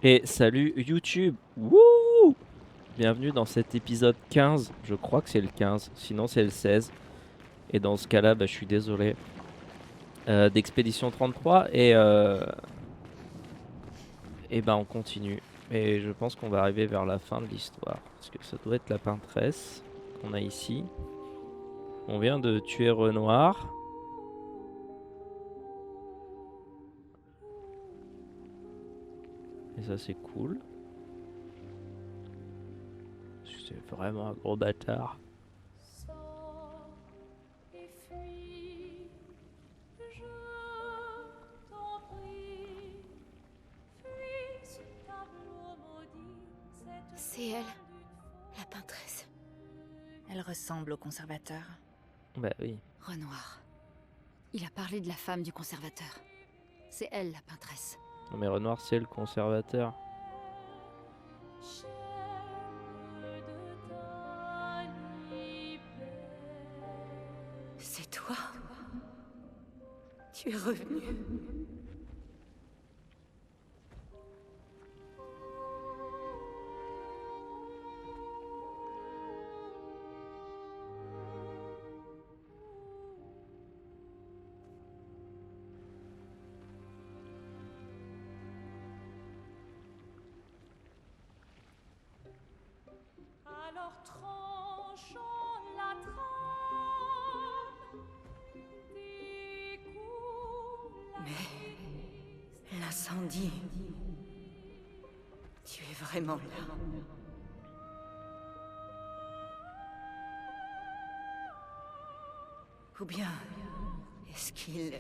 Et salut YouTube! Wouh! Bienvenue dans cet épisode 15, je crois que c'est le 15, sinon c'est le 16. Et dans ce cas-là, je suis désolé. D'Expédition 33 et on continue. Et je pense qu'on va arriver vers la fin de l'histoire. Parce que ça doit être la peintresse qu'on a ici. On vient de tuer Renoir. Et ça c'est cool. Parce que c'est vraiment un gros bâtard. Sors et fuis, je t'en prie. Fuis ce tableau maudit, cette C'est elle, toile d'une la peintresse. Elle ressemble au conservateur. Bah oui. Renoir. Il a parlé de la femme du conservateur. C'est elle, la peintresse. Non mais Renoir c'est le conservateur. chair de ta liberté. C'est toi. Tu es revenu. Alors tranchons la trame, découle la Mais l'incendie. Tu es vraiment là. Ou bien est-ce qu'il...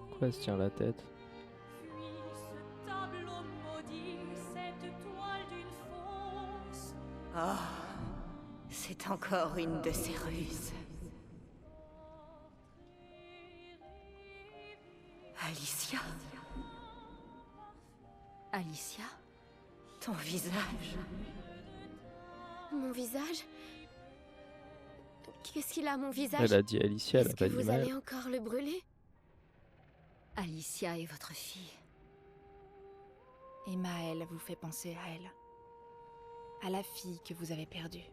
Pourquoi elle se tient la tête? Fuis ce tableau maudit, cette toile d'une fausse. Oh, c'est encore une de ces ruses. Alicia? Alicia? Ton visage? Mon visage? Qu'est-ce qu'il a, mon visage? Elle a dit Alicia, elle a Est-ce que pas dit vous Maëlle. allez encore le brûler? Alicia est votre fille. Et Maëlle vous fait penser à elle. À la fille que vous avez perdue.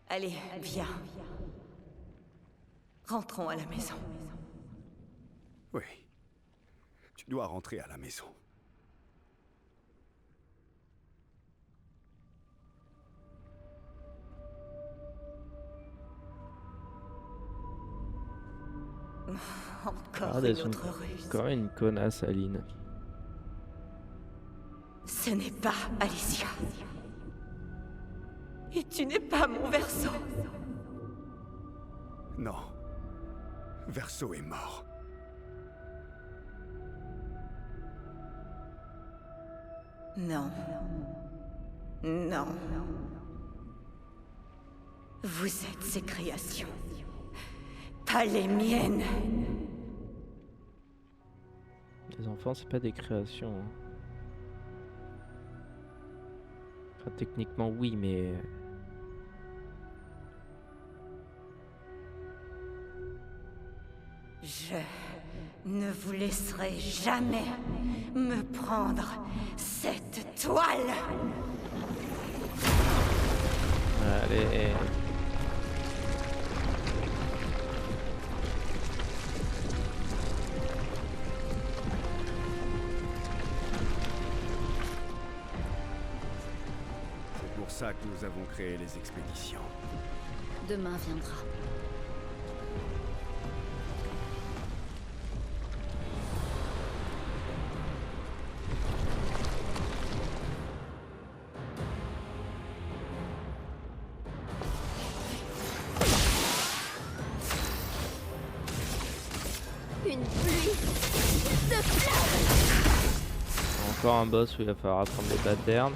Allez, viens. Rentrons à la maison. Oui. Tu dois rentrer à la maison. Encore Ah, une autre ruse. Quand même une connasse, Aline. Ce n'est pas Alicia. Et tu n'es pas mon verso. Non. Verso est mort. Non. Non. Vous êtes ses créations. Pas les miennes. Les enfants, c'est pas des créations. Hein. Enfin, techniquement, oui, mais. Je ne vous laisserai jamais me prendre cette toile. Allez. C'est pour ça que nous avons créé les expéditions. Demain viendra. Une pluie de flammes! Encore un boss où il va falloir apprendre des patterns.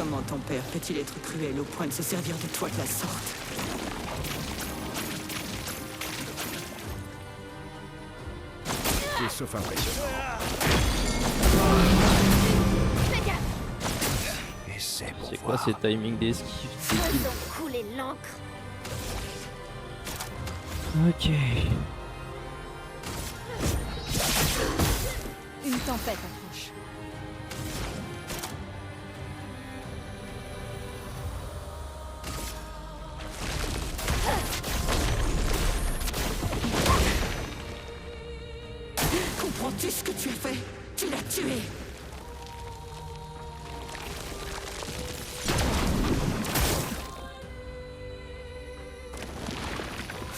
Comment ton père peut-il être cruel au point de se servir de toi de la sorte? Tout sauf impressionnant. Fais gaffe! Et c'est pour C'est quoi voir. ces timings d'esquive? Faisons couler l'encre. Ok. Une tempête approche. Comprends-tu ce que tu as fait? Tu l'as tué!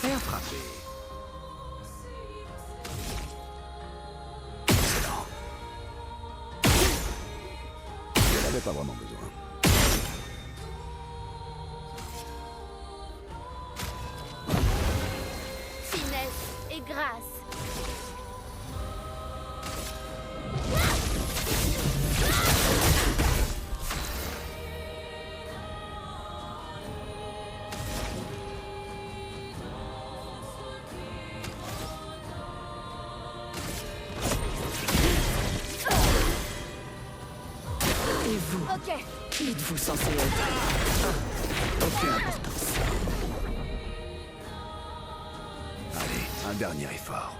Bien frappé. Excellent. Je n'avais pas vraiment besoin. Finesse et grâce. Et vous? Ok. Qui êtes-vous censé être? Ah, aucune importance. Allez, un dernier effort.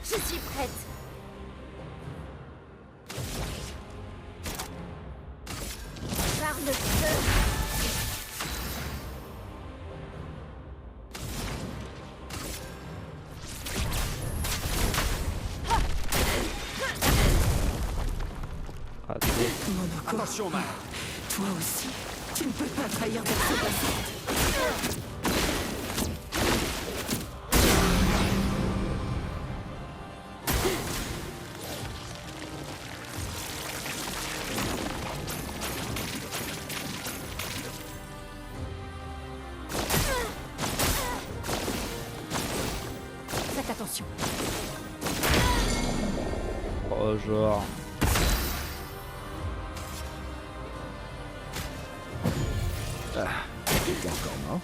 Je suis prête. Par le feu. Raté. Monoko, Attention, Matt. toi aussi, tu ne peux pas trahir personne de la sorte. Faites attention. Oh, genre. Ah, t'es encore mort?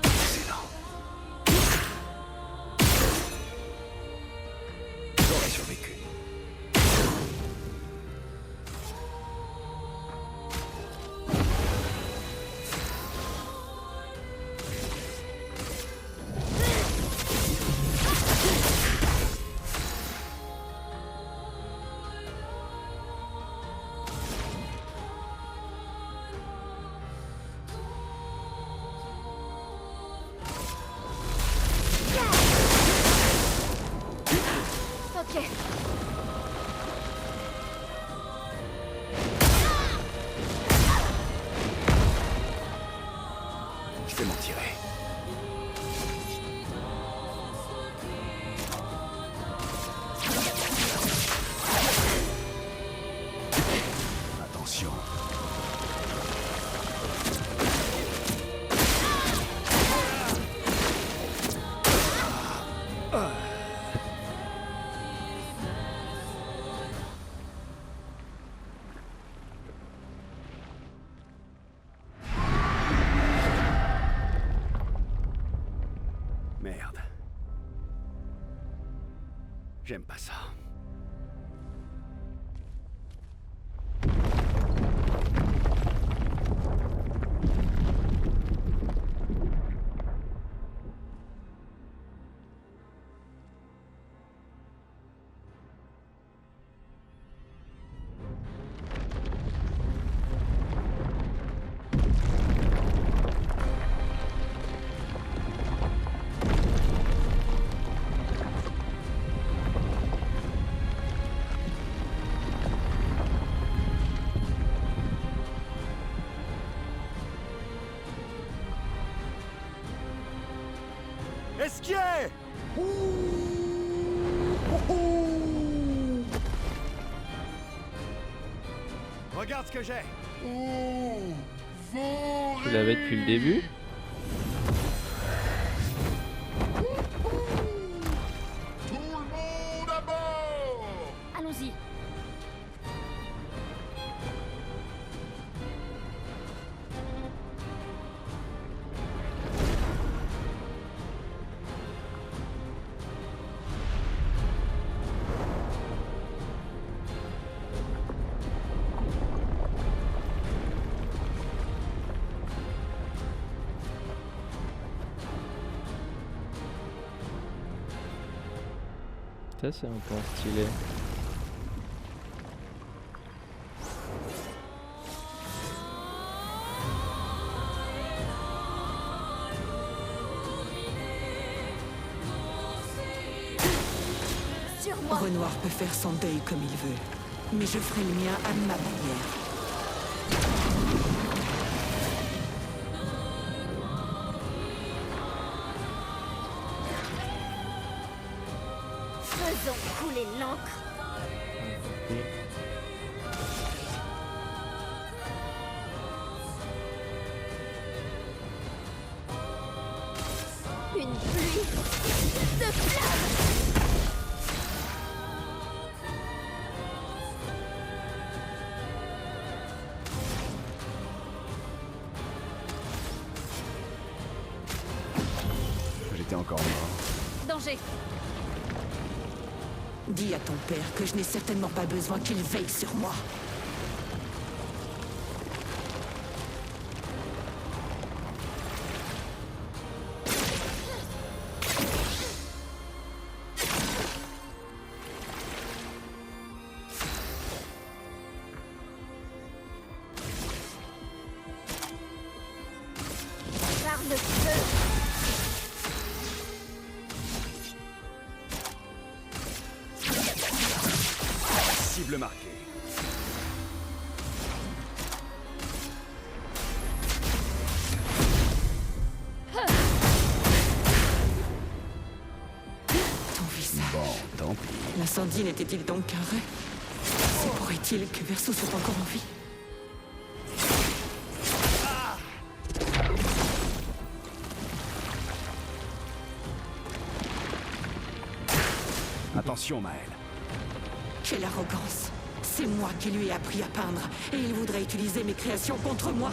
Excellent. J'aurais survécu. Ok. Je vais m'en tirer. Attention. Merde. J'aime pas ça. Esquier! Regarde ce que j'ai! Tu l'avais depuis le début? Allons-y. Ça c'est un point stylé. Sur moi. Renoir peut faire son deuil comme il veut, mais je ferai le mien à ma manière. Faisons couler l'encre. Une pluie de flammes. J'étais encore mort. Danger. Dis à ton père que je n'ai certainement pas besoin qu'il veille sur moi. Par le feu. Cible marquée. Ton visage. Bon, tant pis. L'incendie n'était-il donc qu'un rêve? Se pourrait-il que Verso soit encore en vie? Attention, Maël. Quelle arrogance! C'est moi qui lui ai appris à peindre, et il voudrait utiliser mes créations contre moi!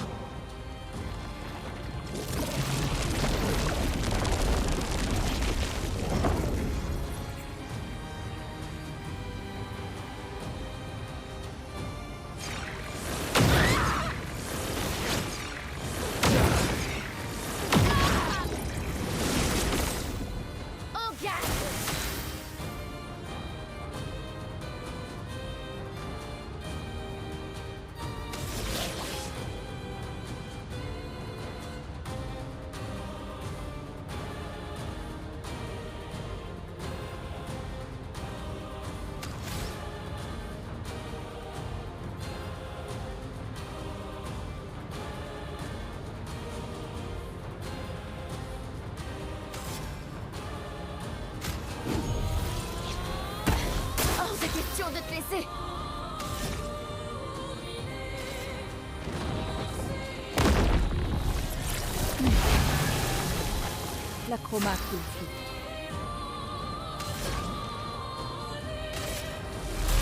Au gaz. Hors de question de te laisser. La chroma coule flou.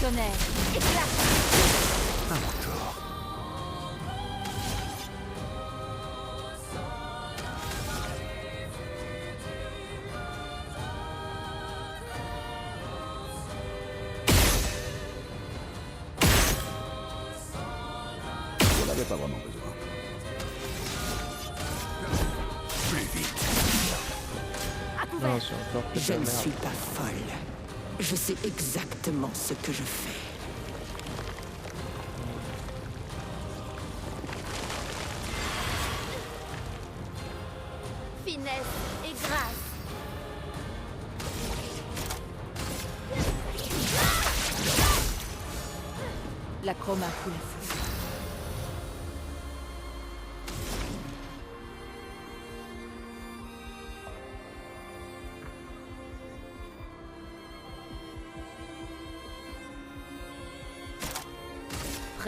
Tonnerre. Éclat. Encore. J'en avais pas vraiment besoin. Plus vite. À couvert. Non, c'est encore que de Je la ne merde. suis pas folle. Je sais exactement ce que je fais. Finesse et grâce. La chroma coule flou.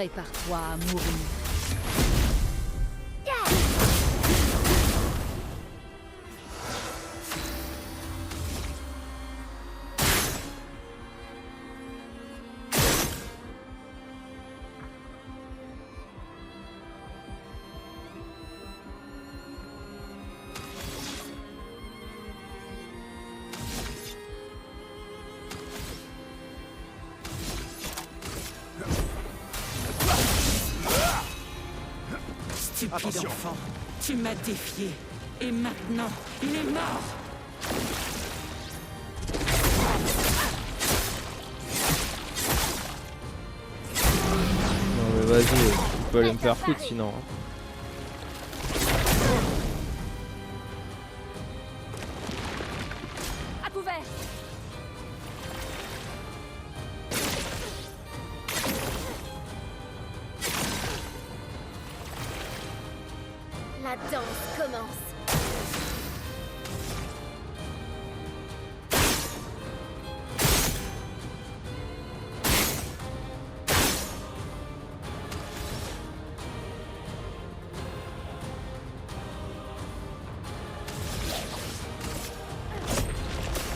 Prépare-toi à mourir. Stupide Attention. enfant, tu m'as défié. Et maintenant, il est mort. Non mais vas-y, tu peux aller me faire foutre sinon. Hein. À couvert. La danse commence.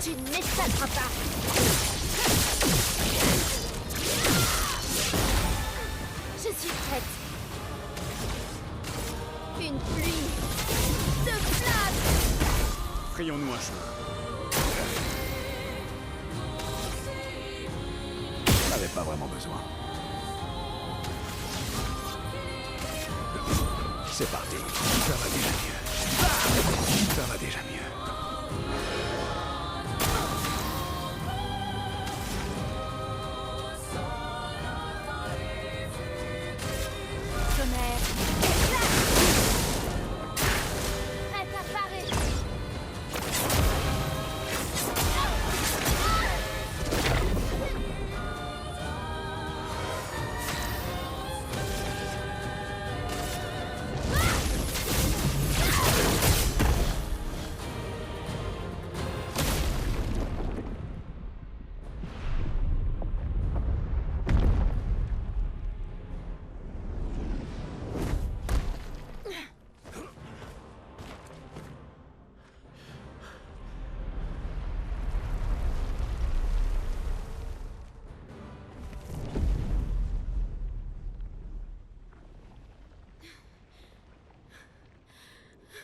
Tu ne m'échapperas pas. Je suis prête. Une pluie de flammes. Frayons-nous un chemin. On n'avait pas vraiment besoin. C'est parti. Ça va déjà mieux. Ça va déjà mieux. Tonnerre. Éclate. Prête à parer.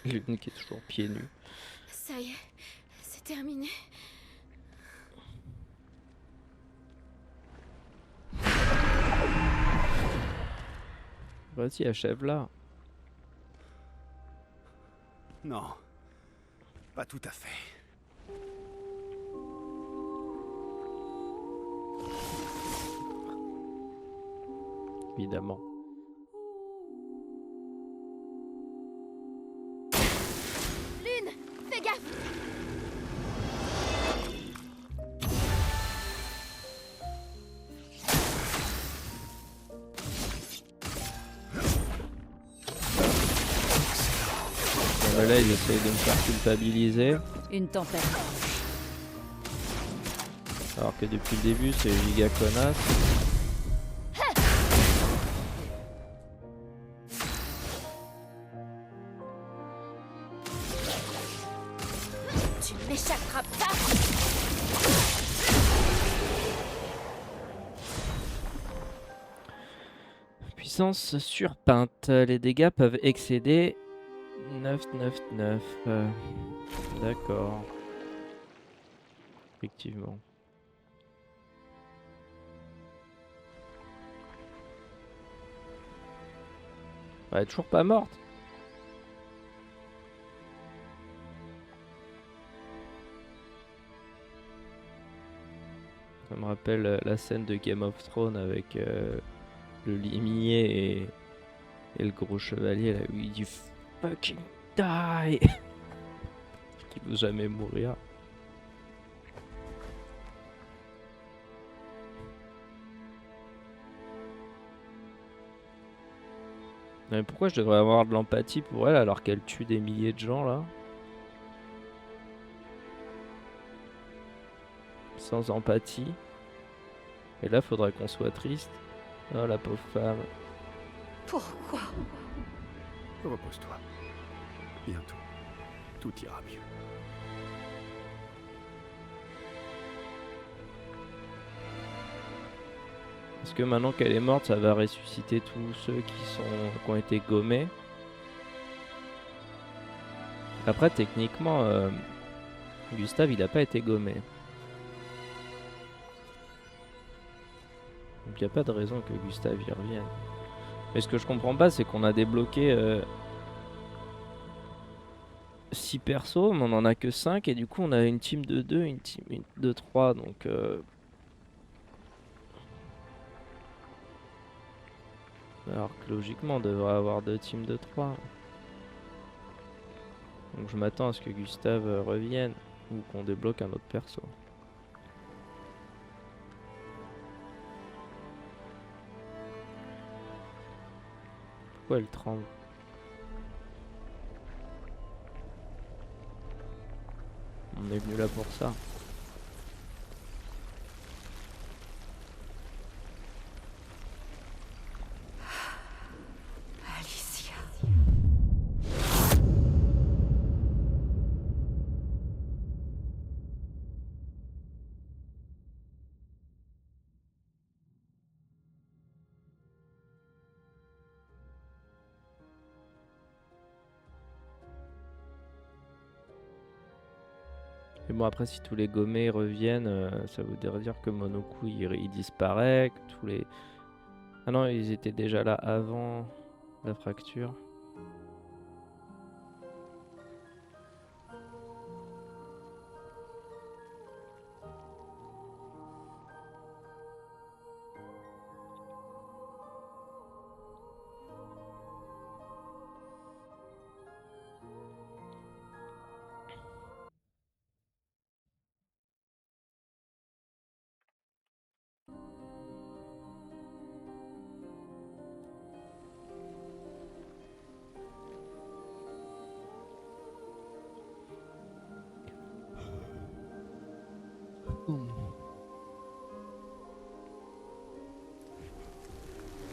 Lune qui est toujours pieds nus. Ça y est, c'est terminé. Vas-y, achève là. Non. Pas tout à fait. Évidemment. Lune, fais gaffe. Bon, bah là, ils essayent de me faire culpabiliser. Une tempête. Alors que depuis le début, c'est giga connasse. Tu ne m'échapperas pas. Puissance surpeinte. Les dégâts peuvent excéder 999. D'accord. Effectivement. Elle est toujours pas morte. Ça me rappelle la scène de Game of Thrones avec le limier et le gros chevalier là où il dit fucking die. Qui veut jamais mourir. Mais pourquoi je devrais avoir de l'empathie pour elle alors qu'elle tue des milliers de gens là? Sans empathie. Et là faudrait qu'on soit triste. Oh la pauvre femme. Pourquoi? Repose-toi. Bientôt, tout ira mieux. Est-ce que maintenant qu'elle est morte, ça va ressusciter tous ceux qui ont été gommés? Après, techniquement, Gustave, il a pas été gommé. Donc il n'y a pas de raison que Gustave y revienne. Mais ce que je comprends pas, c'est qu'on a débloqué 6 persos, mais on en a que 5, et du coup on a une team de 2, une team de 3, donc... Alors que logiquement on devrait avoir 2 teams de 3. Donc je m'attends à ce que Gustave revienne, ou qu'on débloque un autre perso. Pourquoi elle tremble? On est venu là pour ça. Alicia. Et bon, après, si tous les gommés reviennent, ça voudrait dire que Monoku il disparaît, que tous les... Ah non, ils étaient déjà là avant la fracture.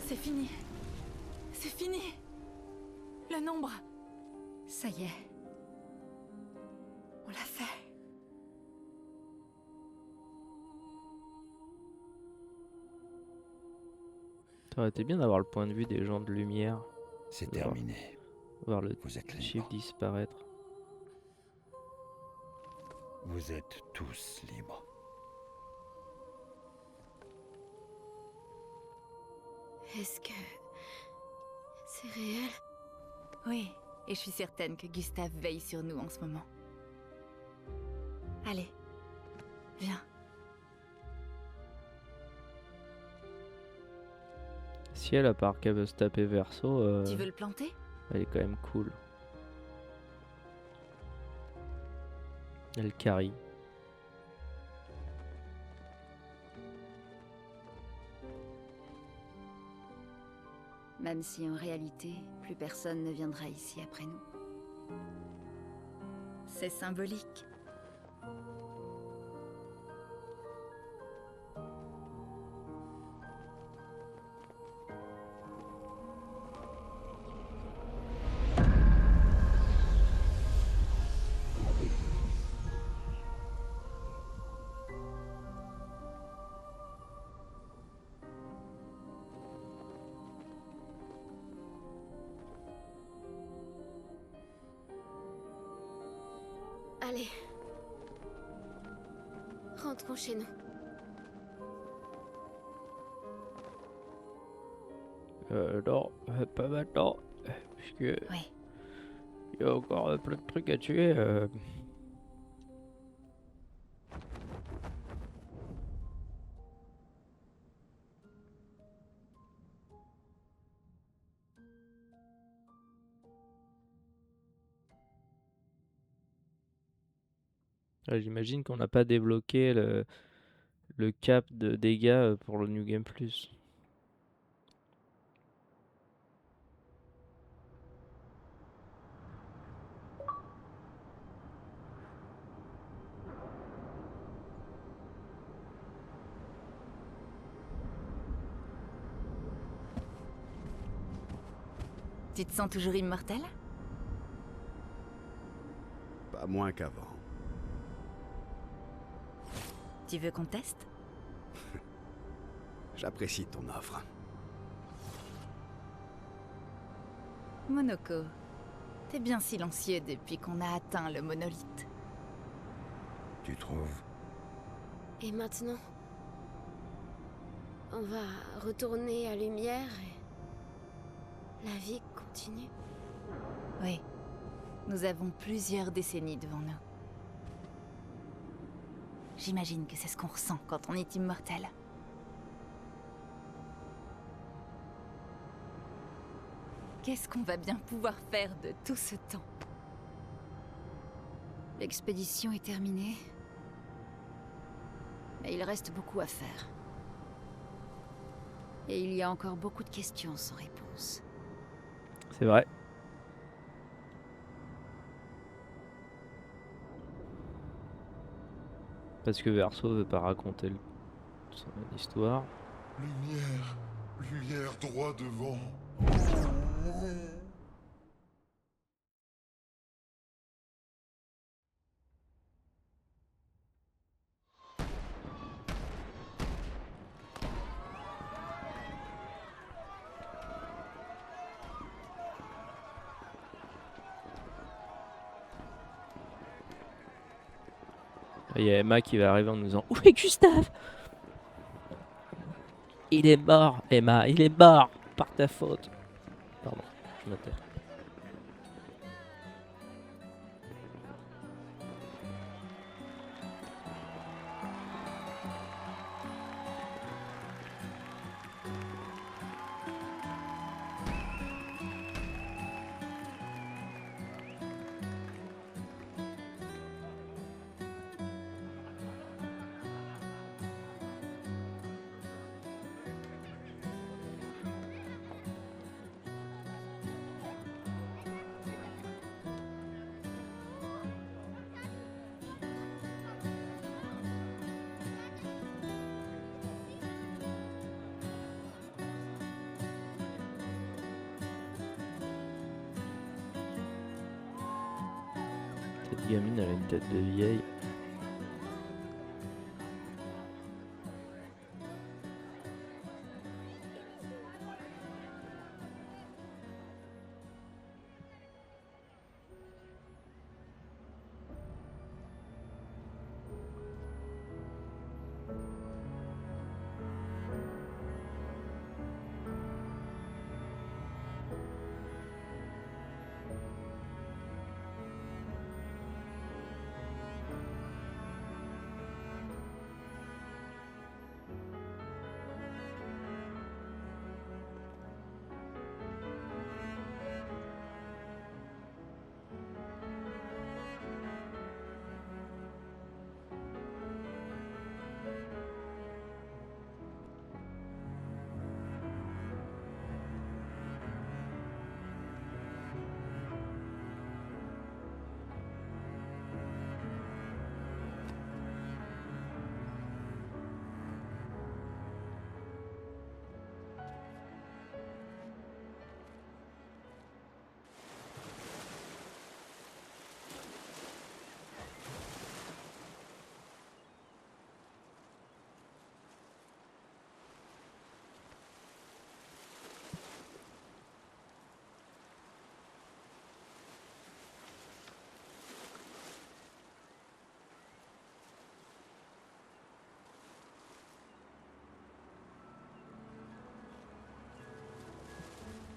C'est fini. C'est fini. Le nombre. Ça y est, On l'a fait. Ça aurait été bien d'avoir le point de vue des gens de lumière, C'est Voilà. terminé. voir le Vous êtes chiffre libre. disparaître. Vous êtes tous libres. Est-ce que... c'est réel? Oui, et je suis certaine que Gustave veille sur nous en ce moment. Allez, viens. Si elle, à part qu'elle veut se taper Verso, Tu veux le planter? elle est quand même cool. Elle carry. même si en réalité, plus personne ne viendra ici après nous. C'est symbolique. Allez. Rentrons chez nous. Non, pas maintenant. Puisque Oui. il y a encore plein de trucs à tuer. J'imagine qu'on n'a pas débloqué le cap de dégâts pour le New Game Plus. Tu te sens toujours immortel? Pas moins qu'avant. Tu veux qu'on teste? J'apprécie ton offre. Monoko, t'es bien silencieux depuis qu'on a atteint le monolithe. Tu trouves? Et maintenant, on va retourner à Lumière et la vie continue. Oui, nous avons plusieurs décennies devant nous. J'imagine que c'est ce qu'on ressent quand on est immortel. Qu'est-ce qu'on va bien pouvoir faire de tout ce temps? L'expédition est terminée. Mais il reste beaucoup à faire. Et il y a encore beaucoup de questions sans réponse. C'est vrai. Parce que Verso veut pas raconter son histoire. Lumière, lumière droit devant. Il y a Emma qui va arriver en nous disant « Où est Gustave ?» Il est mort, Emma, il est mort par ta faute. Pardon, je me tais. Cette gamine, elle a une tête de vieille.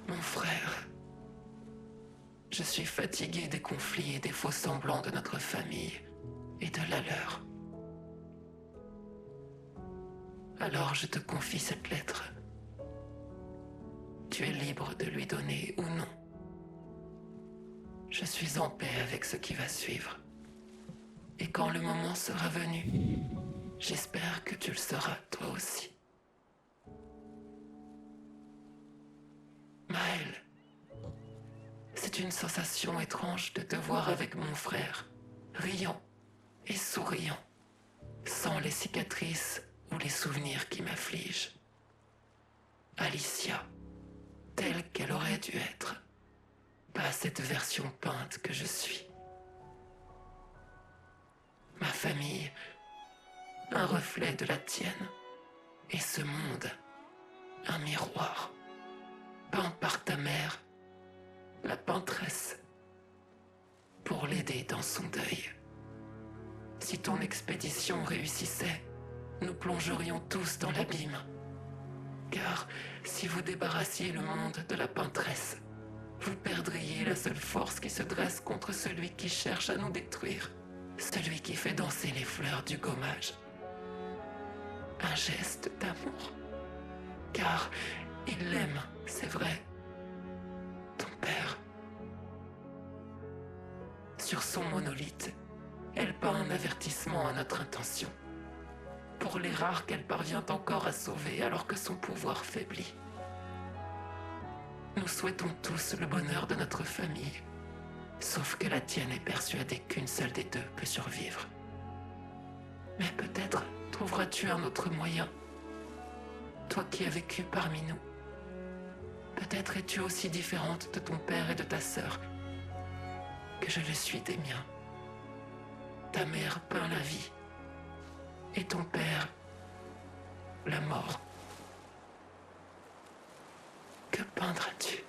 Mon frère, je suis fatigué des conflits et des faux semblants de notre famille et de la leur. Alors je te confie cette lettre. Tu es libre de lui donner ou non. Je suis en paix avec ce qui va suivre. Et quand le moment sera venu, j'espère que tu le seras toi aussi. Maël, c'est une sensation étrange de te voir avec mon frère, riant et souriant, sans les cicatrices ou les souvenirs qui m'affligent. Alicia, telle qu'elle aurait dû être, pas cette version peinte que je suis. Ma famille, un reflet de la tienne, et ce monde, un miroir, peint par ta mère, la peintresse, pour l'aider dans son deuil. Si ton expédition réussissait, nous plongerions tous dans l'abîme. Car si vous débarrassiez le monde de la peintresse, vous perdriez la seule force qui se dresse contre celui qui cherche à nous détruire, celui qui fait danser les fleurs du gommage. Un geste d'amour. Car il l'aime, c'est vrai. Ton père. Sur son monolithe, elle peint un avertissement à notre intention. Pour les rares qu'elle parvient encore à sauver alors que son pouvoir faiblit. Nous souhaitons tous le bonheur de notre famille, sauf que la tienne est persuadée qu'une seule des deux peut survivre. Mais peut-être trouveras-tu un autre moyen, toi qui as vécu parmi nous. Peut-être es-tu aussi différente de ton père et de ta sœur que je le suis des miens. Ta mère peint la vie, et ton père, la mort. Que peindras-tu ?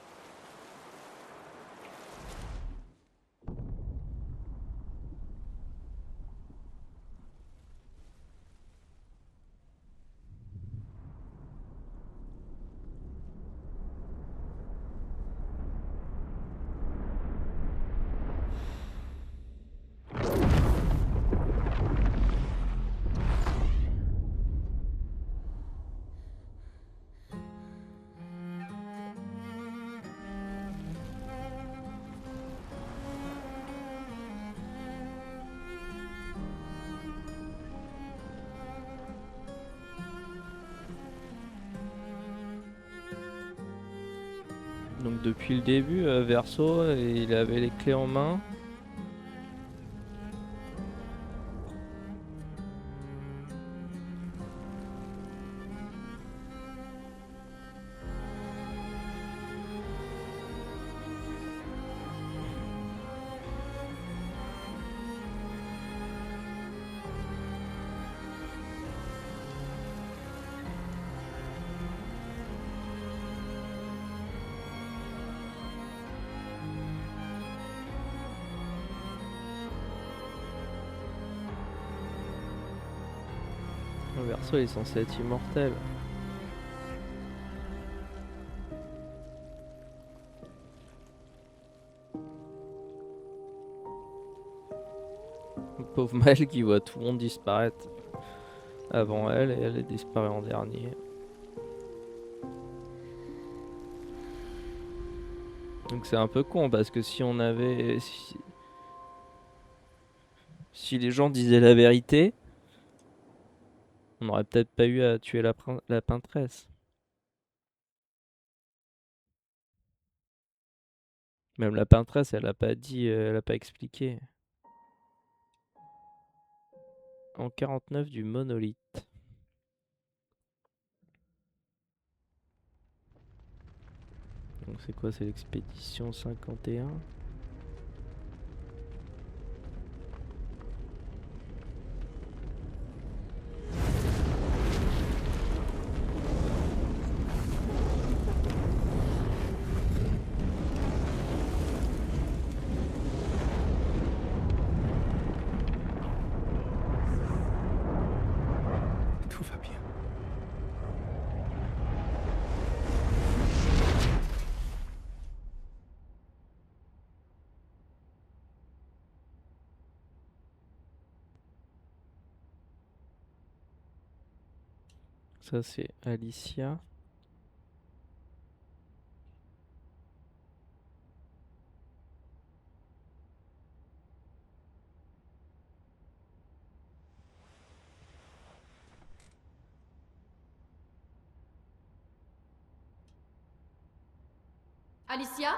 Donc depuis le début, Verso, il avait les clés en main. Verso il est censé être immortel. Pauvre Maëlle qui voit tout le monde disparaître avant elle et elle est disparue en dernier. Donc c'est un peu con parce que si on avait... Si les gens disaient la vérité, on n'aurait peut-être pas eu à tuer la peintresse. Même la peintresse, elle a pas dit, elle a pas expliqué. En 49 du monolithe. Donc c'est quoi, c'est l'expédition 51 ? Tout va bien. Ça c'est Alicia. Alicia?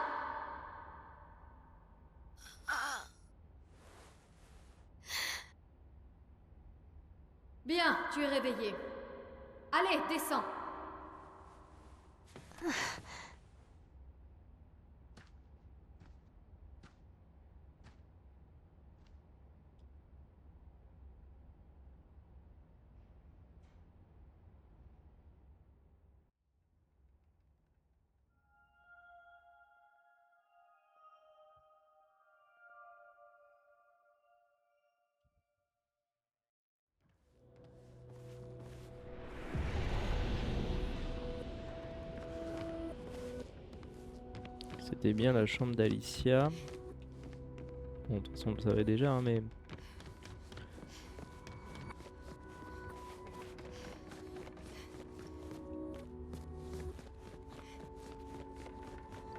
Bien, tu es réveillée. Allez, descends. C'était bien la chambre d'Alicia. Bon, de toute façon, on le savait déjà, hein, mais...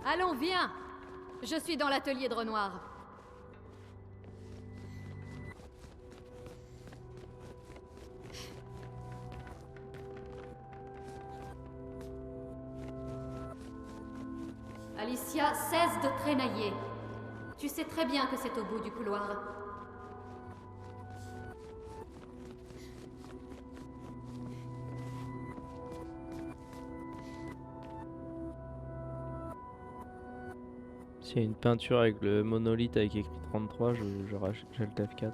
Allons, viens! Je suis dans l'atelier de Renoir. Alicia, cesse de traînailler. Tu sais très bien que c'est au bout du couloir. S'il y a une peinture avec le monolithe avec écrit 33, j'ai le F4.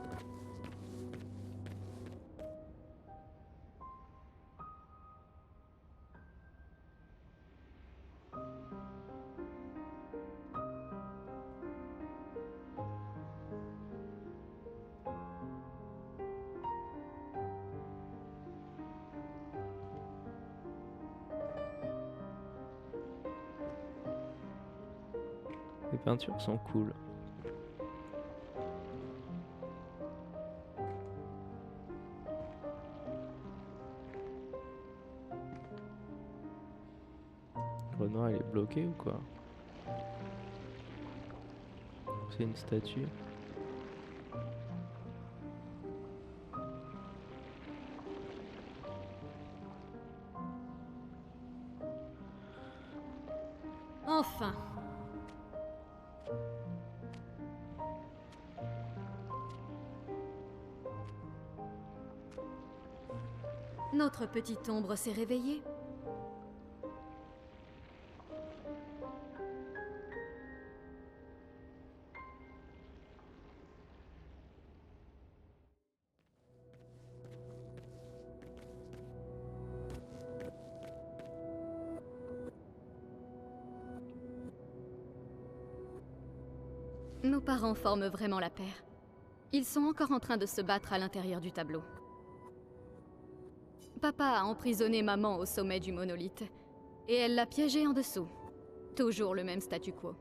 Les peintures sont cool. Renoir, il est bloqué ou quoi? C'est une statue. Enfin. Notre petite ombre s'est réveillée. Nos parents forment vraiment la paire. Ils sont encore en train de se battre à l'intérieur du tableau. Papa a emprisonné maman au sommet du monolithe, et elle l'a piégée en dessous. Toujours le même statu quo.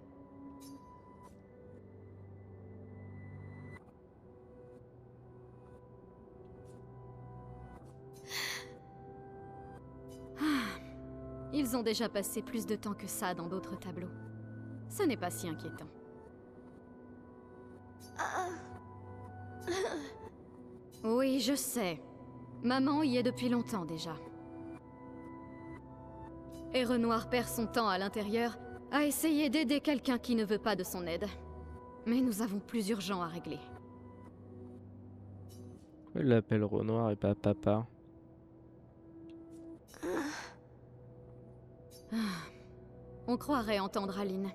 Ils ont déjà passé plus de temps que ça dans d'autres tableaux. Ce n'est pas si inquiétant. Oui, je sais. Maman y est depuis longtemps déjà. Et Renoir perd son temps à l'intérieur à essayer d'aider quelqu'un qui ne veut pas de son aide. Mais nous avons plus urgent à régler. Pourquoi il l'appelle Renoir et pas Papa? On croirait entendre Aline.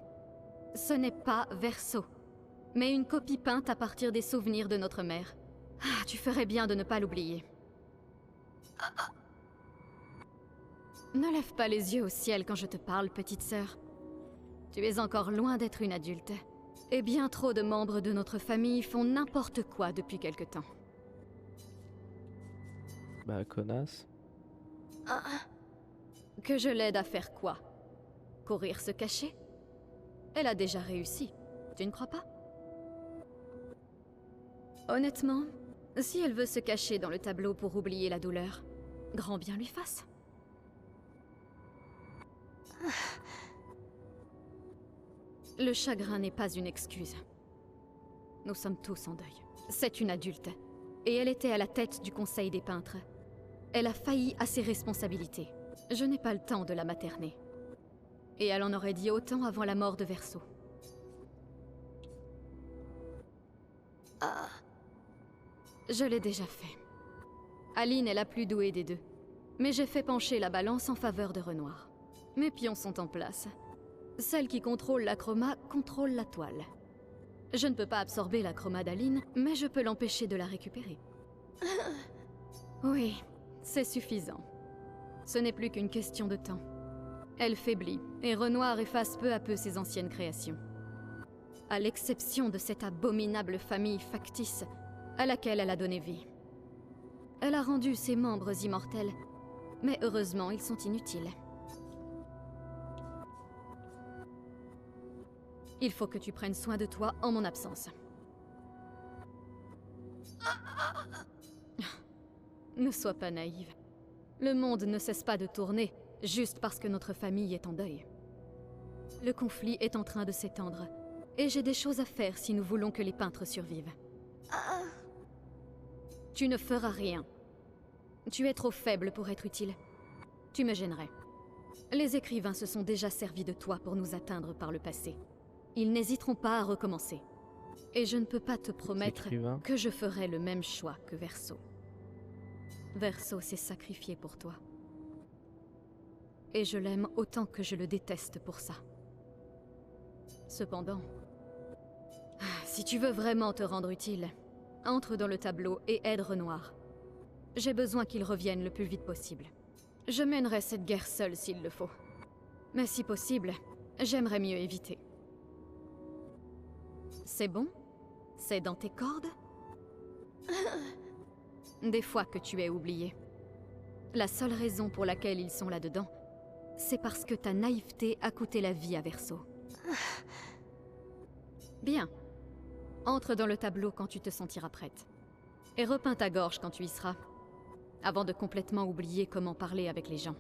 Ce n'est pas Verso, mais une copie peinte à partir des souvenirs de notre mère. Ah, tu ferais bien de ne pas l'oublier. Ne lève pas les yeux au ciel quand je te parle, petite sœur. Tu es encore loin d'être une adulte. Et bien trop de membres de notre famille font n'importe quoi depuis quelque temps. Bah, connasse. Que je l'aide à faire quoi? Courir se cacher? Elle a déjà réussi, tu ne crois pas? Honnêtement, si elle veut se cacher dans le tableau pour oublier la douleur, grand bien lui fasse. Le chagrin n'est pas une excuse. Nous sommes tous en deuil. C'est une adulte, et elle était à la tête du conseil des peintres. Elle a failli à ses responsabilités. Je n'ai pas le temps de la materner. Et elle en aurait dit autant avant la mort de Verso. Je l'ai déjà fait. Aline est la plus douée des deux. Mais j'ai fait pencher la balance en faveur de Renoir. Mes pions sont en place. Celle qui contrôle la chroma contrôle la toile. Je ne peux pas absorber la chroma d'Aline, mais je peux l'empêcher de la récupérer. Oui, c'est suffisant. Ce n'est plus qu'une question de temps. Elle faiblit, et Renoir efface peu à peu ses anciennes créations. À l'exception de cette abominable famille factice à laquelle elle a donné vie. Elle a rendu ses membres immortels, mais heureusement ils sont inutiles. Il faut que tu prennes soin de toi en mon absence. Ne sois pas naïve. Le monde ne cesse pas de tourner, juste parce que notre famille est en deuil. Le conflit est en train de s'étendre, et j'ai des choses à faire si nous voulons que les peintres survivent. Tu ne feras rien. Tu es trop faible pour être utile. Tu me gênerais. Les écrivains se sont déjà servis de toi pour nous atteindre par le passé. Ils n'hésiteront pas à recommencer. Et je ne peux pas te promettre Écrivain. que je ferai le même choix que Verso. Verso s'est sacrifié pour toi. Et je l'aime autant que je le déteste pour ça. Cependant, si tu veux vraiment te rendre utile, entre dans le tableau et aide Renoir. J'ai besoin qu'il revienne le plus vite possible. Je mènerai cette guerre seule s'il le faut. Mais si possible, j'aimerais mieux éviter. C'est bon? C'est dans tes cordes? Des fois que tu es oublié. La seule raison pour laquelle ils sont là-dedans, c'est parce que ta naïveté a coûté la vie à Verso. Bien. Entre dans le tableau quand tu te sentiras prête. Et repeins ta gorge quand tu y seras, avant de complètement oublier comment parler avec les gens.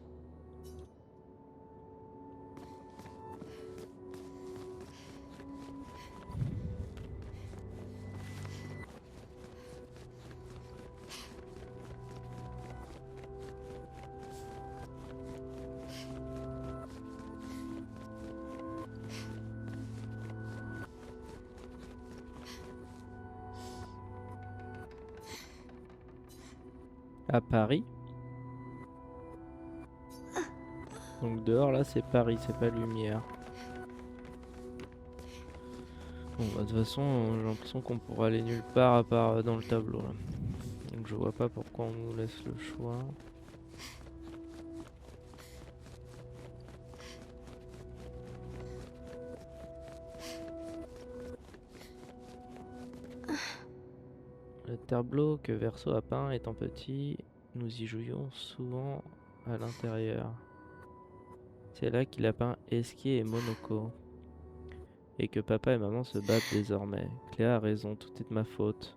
À Paris. Donc dehors là c'est Paris, c'est pas lumière. Bon bah de toute façon j'ai l'impression qu'on pourra aller nulle part à part dans le tableau là. Donc je vois pas pourquoi on nous laisse le choix. Le tableau que Verso a peint étant petit, nous y jouions souvent à l'intérieur. C'est là qu'il a peint Esquier et Monoko. Et que papa et maman se battent désormais. Cléa a raison, tout est de ma faute.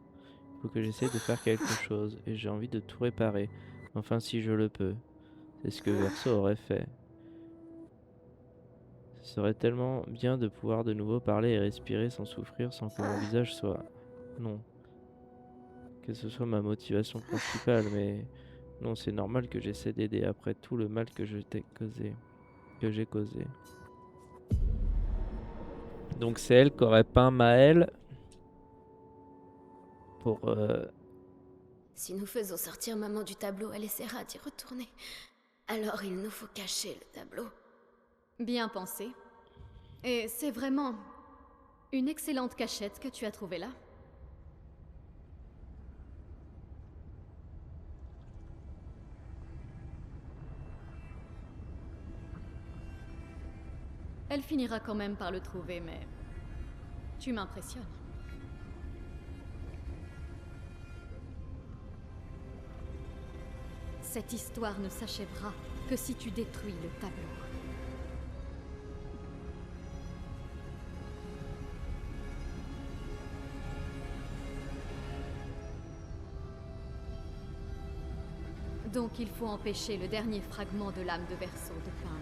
Il faut que j'essaye de faire quelque chose, et j'ai envie de tout réparer. Enfin si je le peux. C'est ce que Verso aurait fait. Ce serait tellement bien de pouvoir de nouveau parler et respirer sans souffrir, sans que mon visage soit... Non. Que ce soit ma motivation principale, mais non, c'est normal que j'essaie d'aider après tout le mal que j'ai causé. Donc c'est elle qui aurait peint Maëlle pour... Si nous faisons sortir maman du tableau, elle essaiera d'y retourner. Alors il nous faut cacher le tableau. Bien pensé. Et c'est vraiment une excellente cachette que tu as trouvée là. Elle finira quand même par le trouver, mais tu m'impressionnes. Cette histoire ne s'achèvera que si tu détruis le tableau. Donc il faut empêcher le dernier fragment de l'âme de Verso de peindre.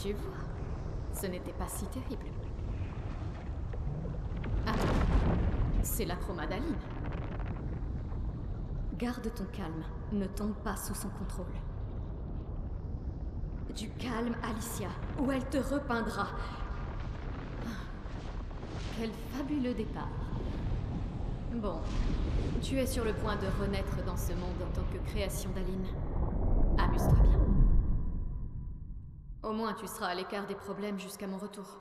Tu vois, ce n'était pas si terrible. Ah, c'est la chromadaline. Garde ton calme, ne tombe pas sous son contrôle. Du calme, Alicia, ou elle te repeindra. Quel fabuleux départ. Bon, tu es sur le point de renaître dans ce monde en tant que création d'Aline. Amuse-toi bien. Au moins tu seras à l'écart des problèmes jusqu'à mon retour.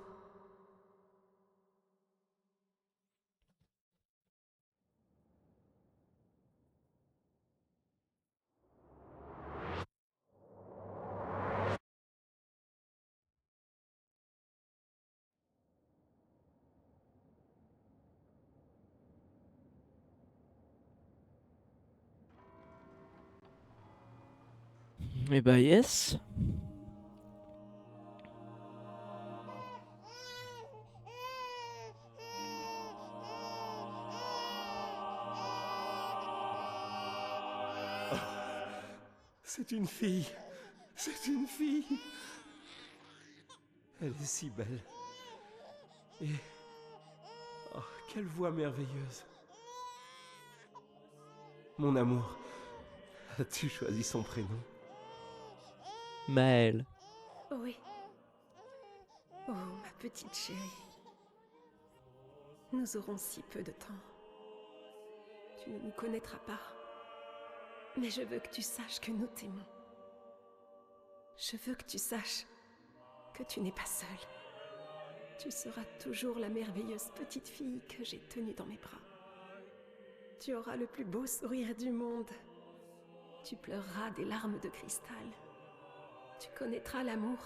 Eh bah yes. C'est une fille. C'est une fille. Elle est si belle. Et... oh, quelle voix merveilleuse. Mon amour, as-tu choisi son prénom? Maëlle. Oui. Oh, ma petite chérie. Nous aurons si peu de temps. Tu ne nous connaîtras pas. Mais je veux que tu saches que nous t'aimons. Je veux que tu saches que tu n'es pas seule. Tu seras toujours la merveilleuse petite fille que j'ai tenue dans mes bras. Tu auras le plus beau sourire du monde. Tu pleureras des larmes de cristal. Tu connaîtras l'amour.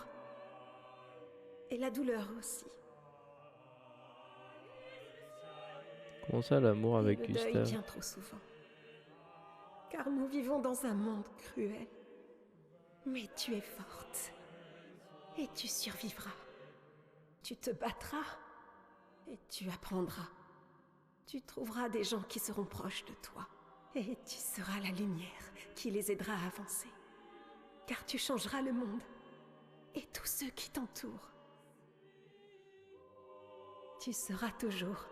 Et la douleur aussi. Comment ça, l'amour avec Le deuil Gustave? vient trop souvent. Car nous vivons dans un monde cruel. Mais tu es forte. Et tu survivras. Tu te battras. Et tu apprendras. Tu trouveras des gens qui seront proches de toi. Et tu seras la lumière qui les aidera à avancer. Car tu changeras le monde. Et tous ceux qui t'entourent. Tu seras toujours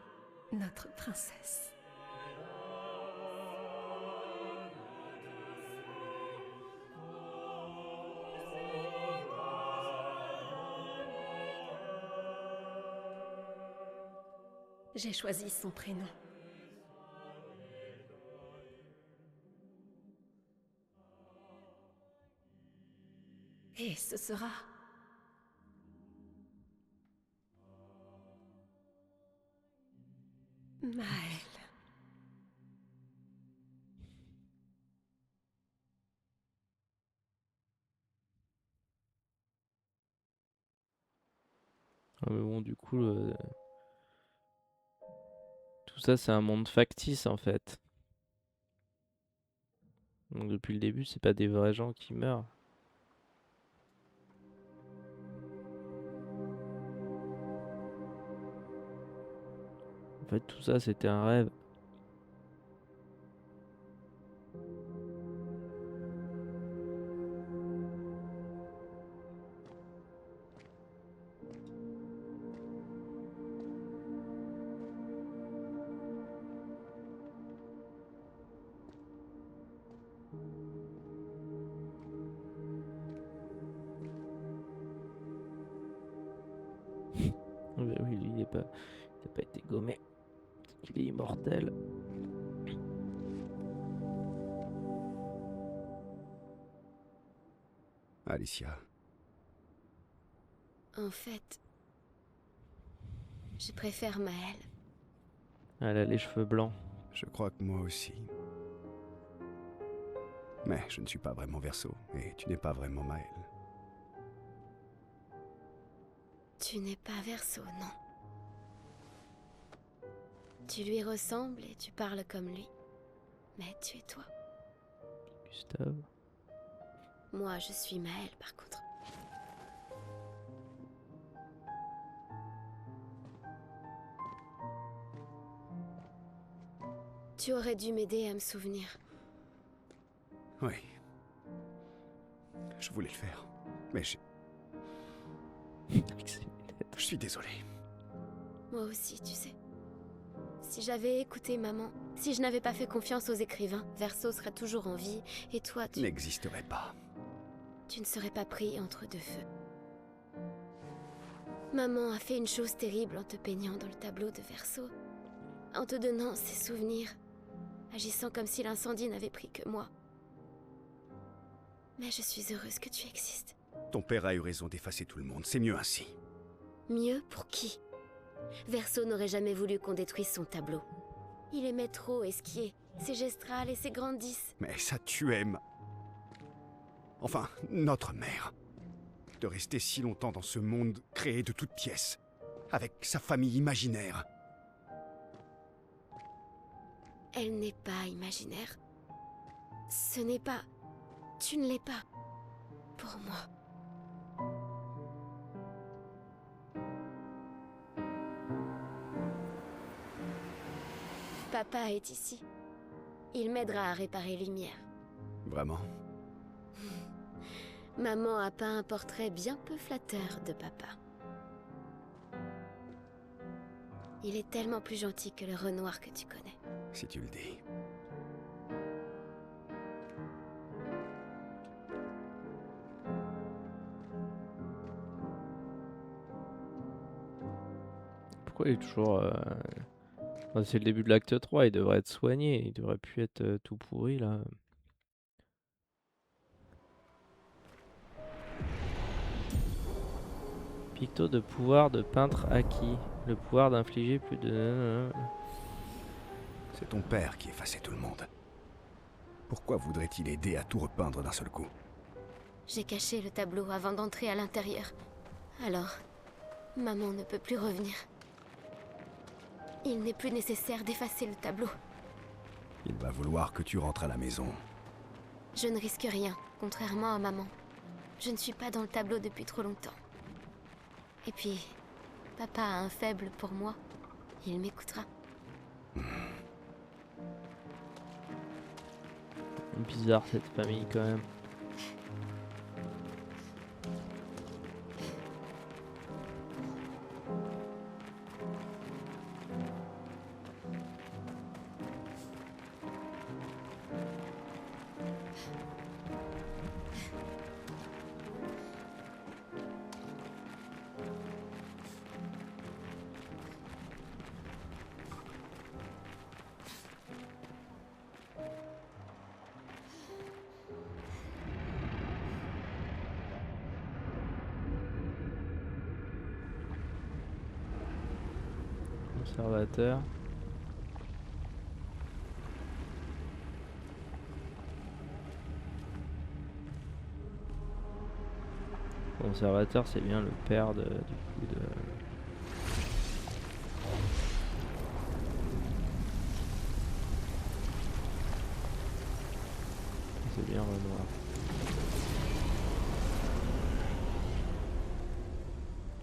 notre princesse. J'ai choisi son prénom. Et ce sera... Maëlle. Ah, mais bon, du coup, tout ça, c'est un monde factice en fait. Donc depuis le début, c'est pas des vrais gens qui meurent. En fait, tout ça, c'était un rêve. Oui, lui, il a pas été gommé. Parce qu'il est immortel. Alicia, En fait, je préfère Maëlle. Elle a les cheveux blancs. je crois que moi aussi. Mais je ne suis pas vraiment Verseau, et tu n'es pas vraiment Maëlle. Tu n'es pas Verseau, non. Tu lui ressembles et tu parles comme lui. Mais tu es toi. Gustave. Moi, je suis Maëlle, par contre. Tu aurais dû m'aider à me souvenir. Oui. Je voulais le faire, mais Avec ses lunettes. je suis désolé. Moi aussi, tu sais. Si j'avais écouté maman, si je n'avais pas fait confiance aux écrivains, Verseau serait toujours en vie, et toi, tu N'existerait pas. ne serais pas pris entre deux feux. Maman a fait une chose terrible en te peignant dans le tableau de Verseau, en te donnant ses souvenirs, agissant comme si l'incendie n'avait pris que moi. Mais je suis heureuse que tu existes. Ton père a eu raison d'effacer tout le monde, c'est mieux ainsi. Mieux pour qui? Verseau n'aurait jamais voulu qu'on détruise son tableau. Il aimait trop esquier, ses gestrales et ses grandisses. Mais ça tu aimes. Enfin, notre mère. De rester si longtemps dans ce monde créé de toutes pièces, avec sa famille imaginaire. Elle n'est pas imaginaire. Ce n'est pas... Tu ne l'es pas. pour moi. Papa est ici. Il m'aidera à réparer Lumière. Vraiment? Maman a peint un portrait bien peu flatteur de papa. Il est tellement plus gentil que le Renoir que tu connais. Si tu le dis. Pourquoi il est toujours... enfin, c'est le début de l'acte 3, il devrait être soigné, il devrait plus être tout pourri là. Picto de pouvoir de peintre acquis. Le pouvoir d'infliger plus de... C'est ton père qui effaçait tout le monde. Pourquoi voudrait-il aider à tout repeindre d'un seul coup? J'ai caché le tableau avant d'entrer à l'intérieur. Alors, maman ne peut plus revenir. Il n'est plus nécessaire d'effacer le tableau. Il va vouloir que tu rentres à la maison. Je ne risque rien, contrairement à maman. Je ne suis pas dans le tableau depuis trop longtemps. Et puis, papa a un faible pour moi. Il m'écoutera. Bizarre cette famille quand même. Conservateur. Conservateur, c'est bien le père du coup de... C'est bien Renoir.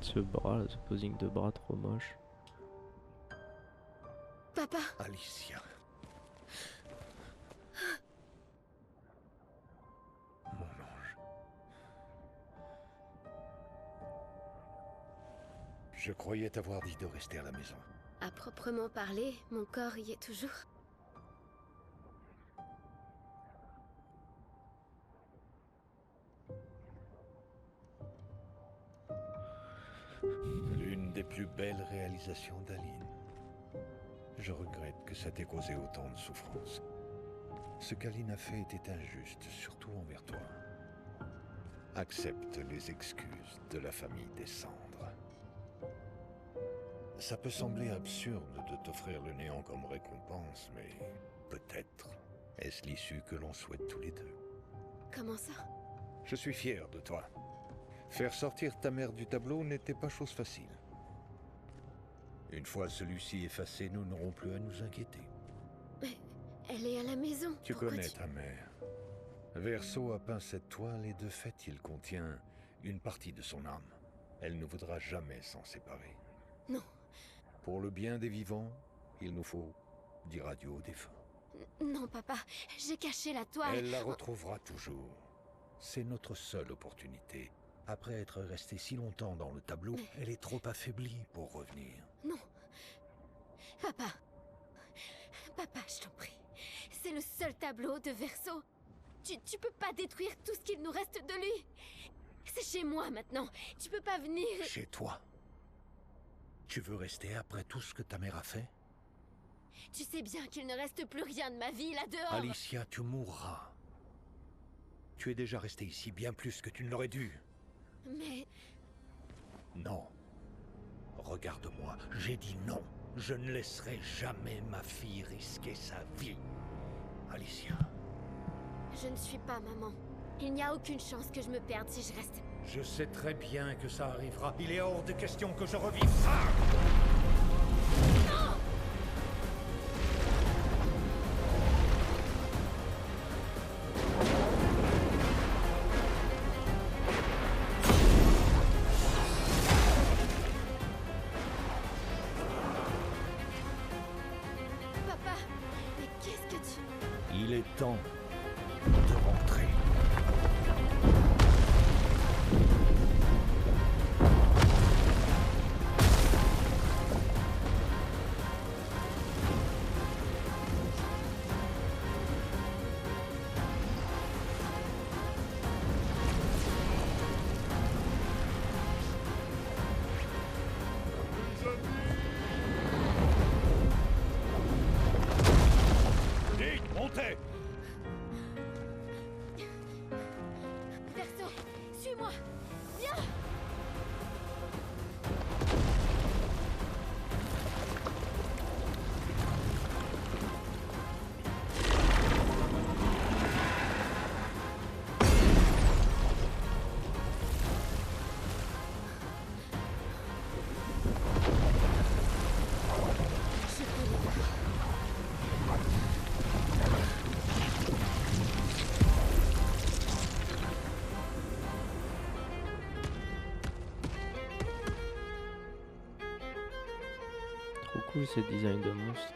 Ce bras, là, ce posing de bras trop moche. Papa! Alicia. Mon ange. Je croyais t'avoir dit de rester à la maison. À proprement parler, mon corps y est toujours. L'une des plus belles réalisations d'Aline. Je regrette que ça t'ait causé autant de souffrance. Ce qu'Aline a fait était injuste, surtout envers toi. Accepte les excuses de la famille des cendres. Ça peut sembler absurde de t'offrir le néant comme récompense, mais peut-être est-ce l'issue que l'on souhaite tous les deux. Comment ça? Je suis fier de toi. Faire sortir ta mère du tableau n'était pas chose facile. Une fois celui-ci effacé, nous n'aurons plus à nous inquiéter. Mais elle est à la maison. Tu Pourquoi connais ta mère. Verso a peint cette toile et de fait, il contient une partie de son âme. Elle ne voudra jamais s'en séparer. Non. Pour le bien des vivants, il nous faut dire adieu aux défunts. Non, papa, j'ai caché la toile. Elle la retrouvera toujours. C'est notre seule opportunité. Après être restée si longtemps dans le tableau, elle est trop affaiblie pour revenir. Non. Papa. Papa, je t'en prie. C'est le seul tableau de Verso. Tu peux pas détruire tout ce qu'il nous reste de lui. C'est chez moi maintenant. Tu peux pas venir... Chez toi? Tu veux rester après tout ce que ta mère a fait? Tu sais bien qu'il ne reste plus rien de ma vie là-dehors. Alicia, tu mourras. Tu es déjà restée ici bien plus que tu ne l'aurais dû. Mais... Non. Regarde-moi, j'ai dit non. Je ne laisserai jamais ma fille risquer sa vie. Alicia. Je ne suis pas maman. Il n'y a aucune chance que je me perde si je reste. Je sais très bien que ça arrivera. Il est hors de question que je revive ça. Non! temps de rentrer. Montez! Verso, suis-moi. Viens. Trop cool ces designs de monstres.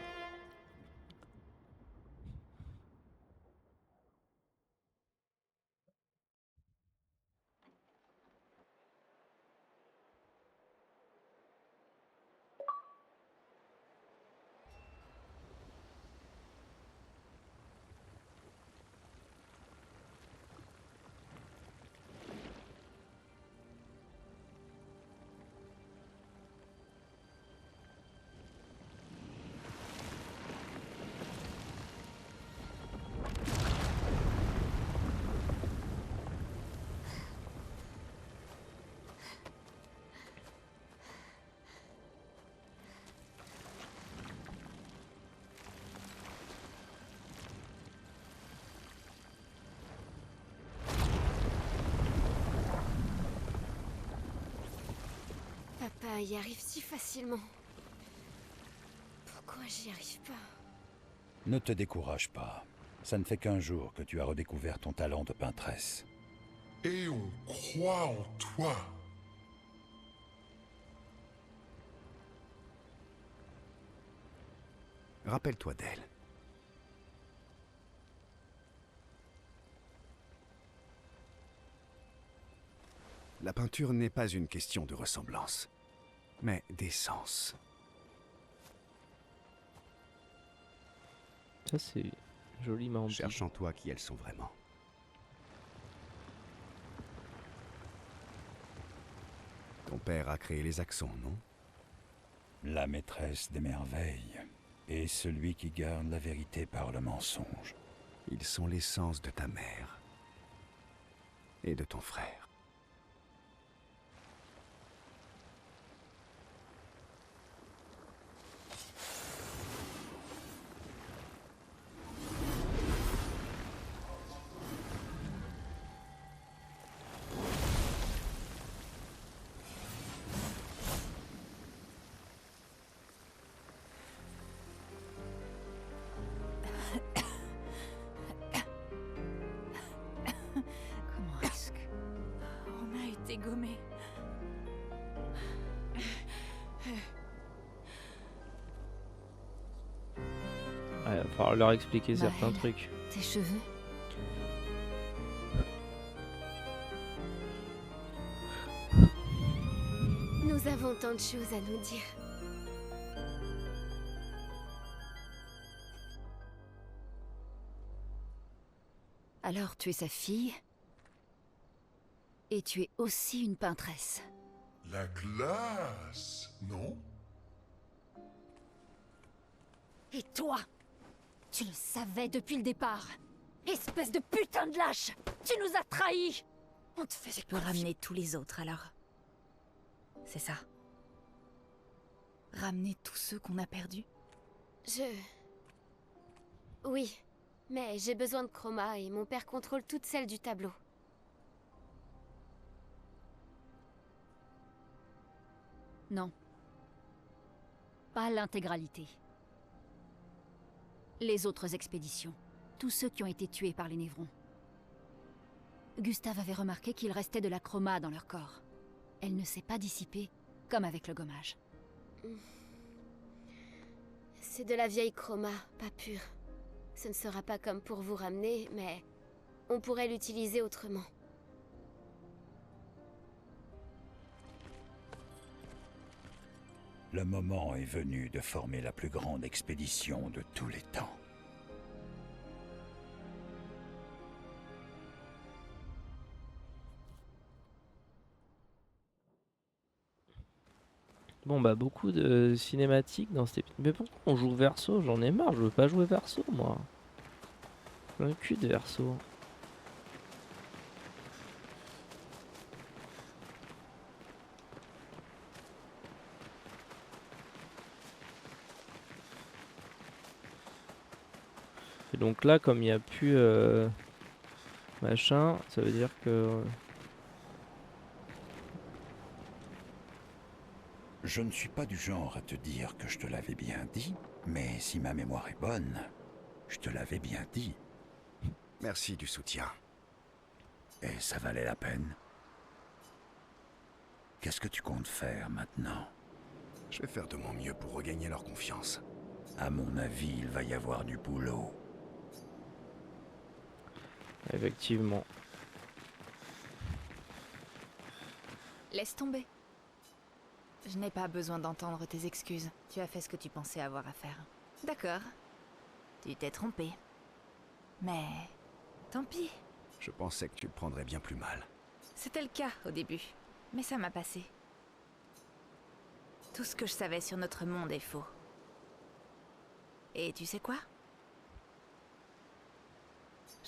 Papa y arrive si facilement. Pourquoi j'y arrive pas? Ne te décourage pas. Ça ne fait qu'un jour que tu as redécouvert ton talent de peintresse. Et on croit en toi. Rappelle-toi d'elle. La peinture n'est pas une question de ressemblance, mais d'essence. Ça c'est joliment dit. Cherche en toi qui elles sont vraiment. Ton père a créé les accents, non? La maîtresse des merveilles et celui qui garde la vérité par le mensonge. Ils sont l'essence de ta mère et de ton frère. Comment est-ce que... On a été gommés. Ouais, il va falloir leur expliquer certains Maëlle, trucs. Tes cheveux? Nous avons tant de choses à nous dire. Alors tu es sa fille et tu es aussi une peintresse. La classe, non? Et toi, tu le savais depuis le départ. Espèce de putain de lâche! Tu nous as trahis! On te faisait pour ramener tous les autres alors. C'est ça. Ramener tous ceux qu'on a perdus? Oui, mais j'ai besoin de chroma et mon père contrôle toutes celles du tableau. Non. Pas l'intégralité. Les autres expéditions. Tous ceux qui ont été tués par les Névrons. Gustave avait remarqué qu'il restait de la chroma dans leur corps. Elle ne s'est pas dissipée, comme avec le gommage. C'est de la vieille chroma, pas pure. Ce ne sera pas comme pour vous ramener, mais on pourrait l'utiliser autrement. Le moment est venu de former la plus grande expédition de tous les temps. Bon bah beaucoup de cinématiques dans cet épisode. Mais pourquoi on joue Verso? J'en ai marre, je veux pas jouer Verso moi. Un cul de Verso. Et donc là comme il n'y a plus machin, ça veut dire que... Je ne suis pas du genre à te dire que je te l'avais bien dit, mais si ma mémoire est bonne, je te l'avais bien dit. Merci du soutien. Et ça valait la peine. Qu'est-ce que tu comptes faire maintenant? Je vais faire de mon mieux pour regagner leur confiance. À mon avis, il va y avoir du boulot. Effectivement. Laisse tomber. Je n'ai pas besoin d'entendre tes excuses. Tu as fait ce que tu pensais avoir à faire. D'accord. Tu t'es trompé. Mais... tant pis. Je pensais que tu le prendrais bien plus mal. C'était le cas au début. Mais ça m'a passé. Tout ce que je savais sur notre monde est faux. Et tu sais quoi?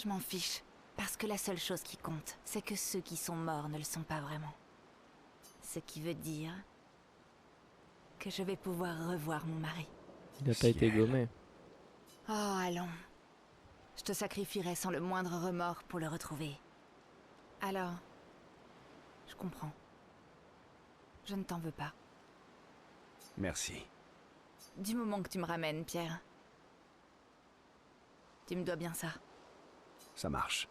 Je m'en fiche. Parce que la seule chose qui compte, c'est que ceux qui sont morts ne le sont pas vraiment. Ce qui veut dire... que je vais pouvoir revoir mon mari. Il n'a pas été gommé. Oh, allons. Je te sacrifierai sans le moindre remords pour le retrouver. Alors... je comprends. Je ne t'en veux pas. Merci. Du moment que tu me ramènes, Pierre. Tu me dois bien ça. Ça marche.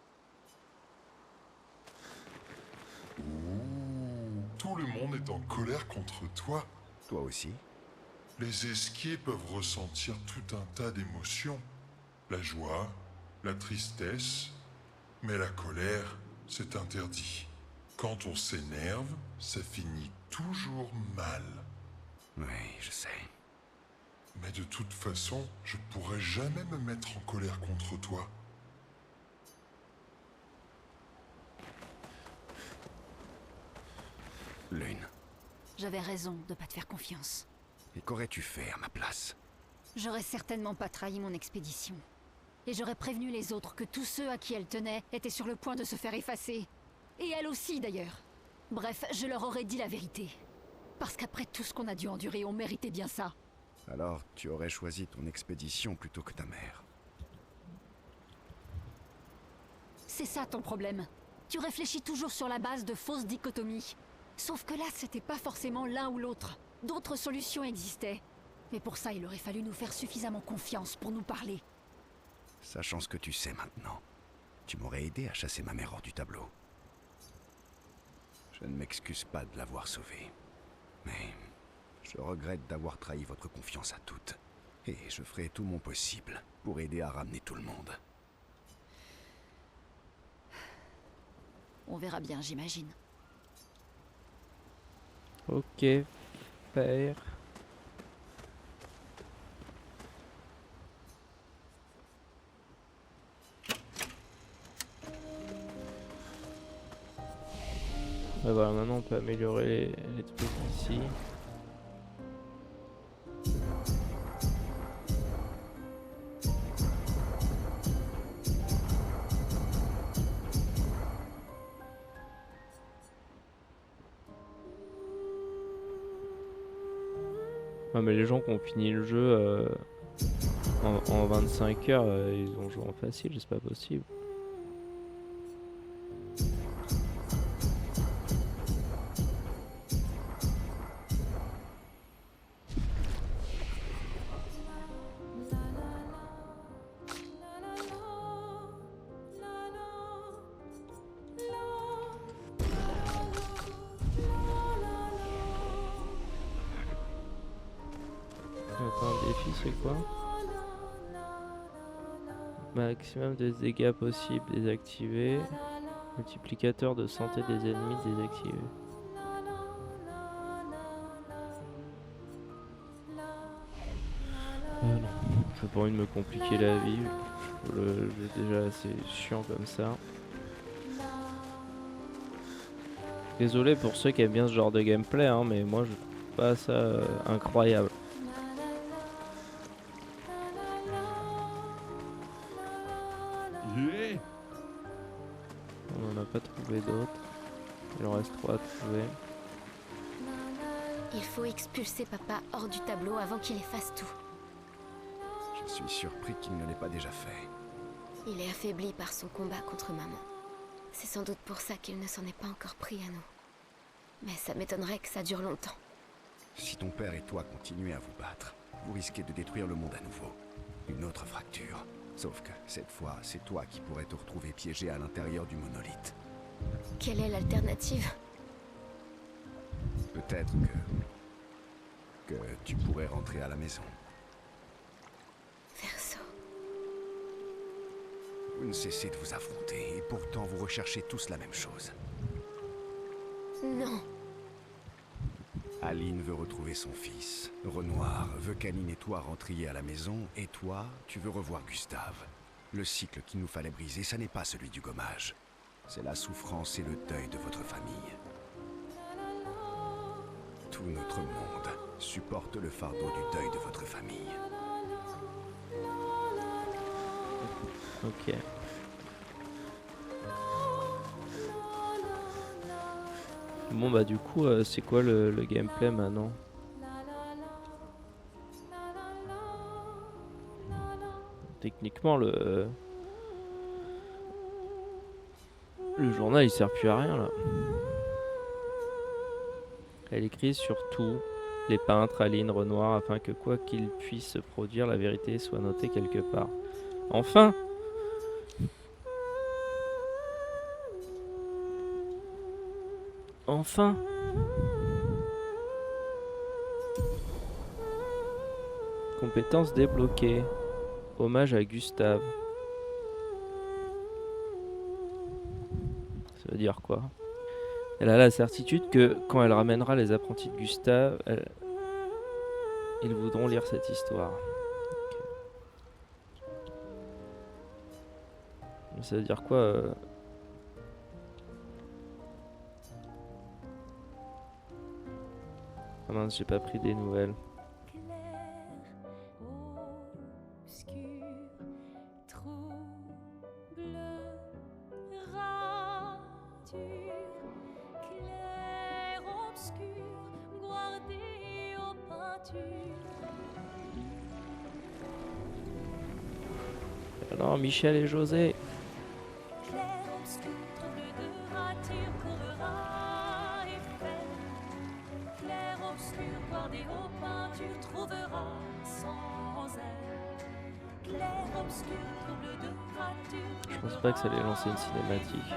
Tout le monde est en colère contre toi. Toi aussi? Les esquiers peuvent ressentir tout un tas d'émotions. La joie, la tristesse, mais la colère, c'est interdit. Quand on s'énerve, ça finit toujours mal. Oui, je sais. Mais de toute façon, je pourrais jamais me mettre en colère contre toi. Lune. J'avais raison de pas te faire confiance. Et qu'aurais-tu fait à ma place? J'aurais certainement pas trahi mon expédition. Et j'aurais prévenu les autres que tous ceux à qui elle tenait étaient sur le point de se faire effacer. Et elle aussi d'ailleurs. Bref, je leur aurais dit la vérité. Parce qu'après tout ce qu'on a dû endurer, on méritait bien ça. Alors, tu aurais choisi ton expédition plutôt que ta mère. C'est ça ton problème. Tu réfléchis toujours sur la base de fausses dichotomies. Sauf que là, c'était pas forcément l'un ou l'autre. D'autres solutions existaient. Mais pour ça, il aurait fallu nous faire suffisamment confiance pour nous parler. Sachant ce que tu sais maintenant, tu m'aurais aidé à chasser ma mère hors du tableau. Je ne m'excuse pas de l'avoir sauvée. Mais je regrette d'avoir trahi votre confiance à toutes. Et je ferai tout mon possible pour aider à ramener tout le monde. On verra bien, j'imagine. Ok, père. Ouais, voilà, maintenant on peut améliorer les trucs ici. Ouais, mais les gens qui ont fini le jeu en 25 heures, ils ont joué en facile, c'est pas possible. Attends, le défi c'est quoi? Maximum de dégâts possibles désactivé. Multiplicateur de santé des ennemis désactivé. Non, j'ai pas envie de me compliquer la vie. Le jeu est déjà assez chiant comme ça. Désolé pour ceux qui aiment bien ce genre de gameplay, hein, mais moi je trouve pas ça incroyable. On n'en a pas trouvé d'autres. Il en reste 3 à trouver. Il faut expulser papa hors du tableau avant qu'il efface tout. Je suis surpris qu'il ne l'ait pas déjà fait. Il est affaibli par son combat contre maman. C'est sans doute pour ça qu'il ne s'en est pas encore pris à nous. Mais ça m'étonnerait que ça dure longtemps. Si ton père et toi continuez à vous battre, vous risquez de détruire le monde à nouveau. Une autre fracture. Sauf que, cette fois, c'est toi qui pourrais te retrouver piégé à l'intérieur du monolithe. Quelle est l'alternative? Peut-être que tu pourrais rentrer à la maison. Verso. Vous ne cessez de vous affronter, et pourtant vous recherchez tous la même chose. Non. Aline veut retrouver son fils. Renoir veut qu'Aline et toi rentriez à la maison, et toi, tu veux revoir Gustave. Le cycle qu'il nous fallait briser, ça n'est pas celui du gommage. C'est la souffrance et le deuil de votre famille. Tout notre monde supporte le fardeau du deuil de votre famille. Ok. Bon bah du coup c'est quoi le gameplay maintenant? Techniquement le journal il sert plus à rien là. Elle écrit sur tout, les peintres, Aline, Renoir, afin que quoi qu'il puisse se produire, la vérité soit notée quelque part. Enfin! Enfin! Compétences débloquées. Hommage à Gustave. Ça veut dire quoi? Elle a la certitude que quand elle ramènera les apprentis de Gustave, ils voudront lire cette histoire. Okay. Ça veut dire quoi Ah mince, j'ai pas pris des nouvelles. Non, Michel et José. Je pense pas que ça allait lancer une cinématique.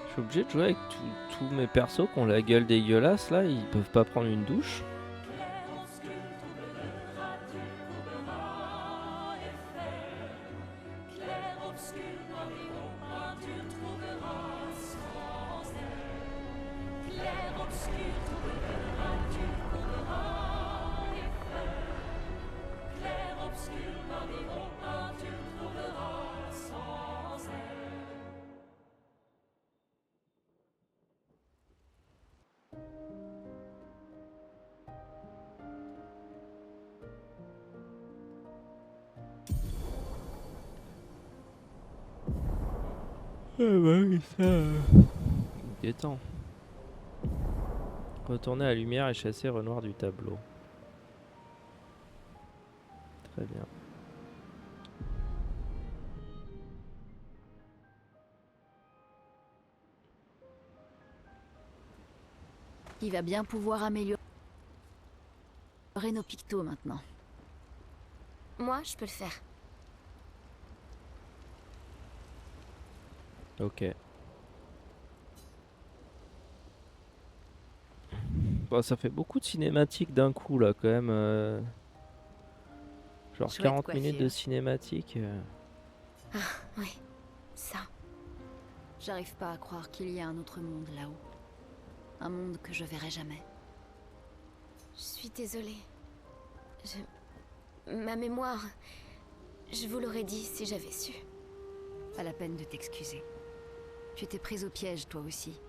Je suis obligé de jouer avec tous mes persos qui ont la gueule dégueulasse là, ils peuvent pas prendre une douche. oui, ça. Détends. Retourner à la lumière et chasser Renoir du tableau. Très bien. Il va bien pouvoir améliorer nos pictos maintenant. Moi, je peux le faire. Ok. Bon, ça fait beaucoup de cinématiques d'un coup là quand même. Genre Chouette 40 minutes de coiffure. cinématique. Ah, oui. Ça. J'arrive pas à croire qu'il y a un autre monde là-haut. Un monde que je verrai jamais. Je suis désolée. Ma mémoire... Je vous l'aurais dit si j'avais su. Pas la peine de t'excuser. Tu étais prise au piège, toi aussi.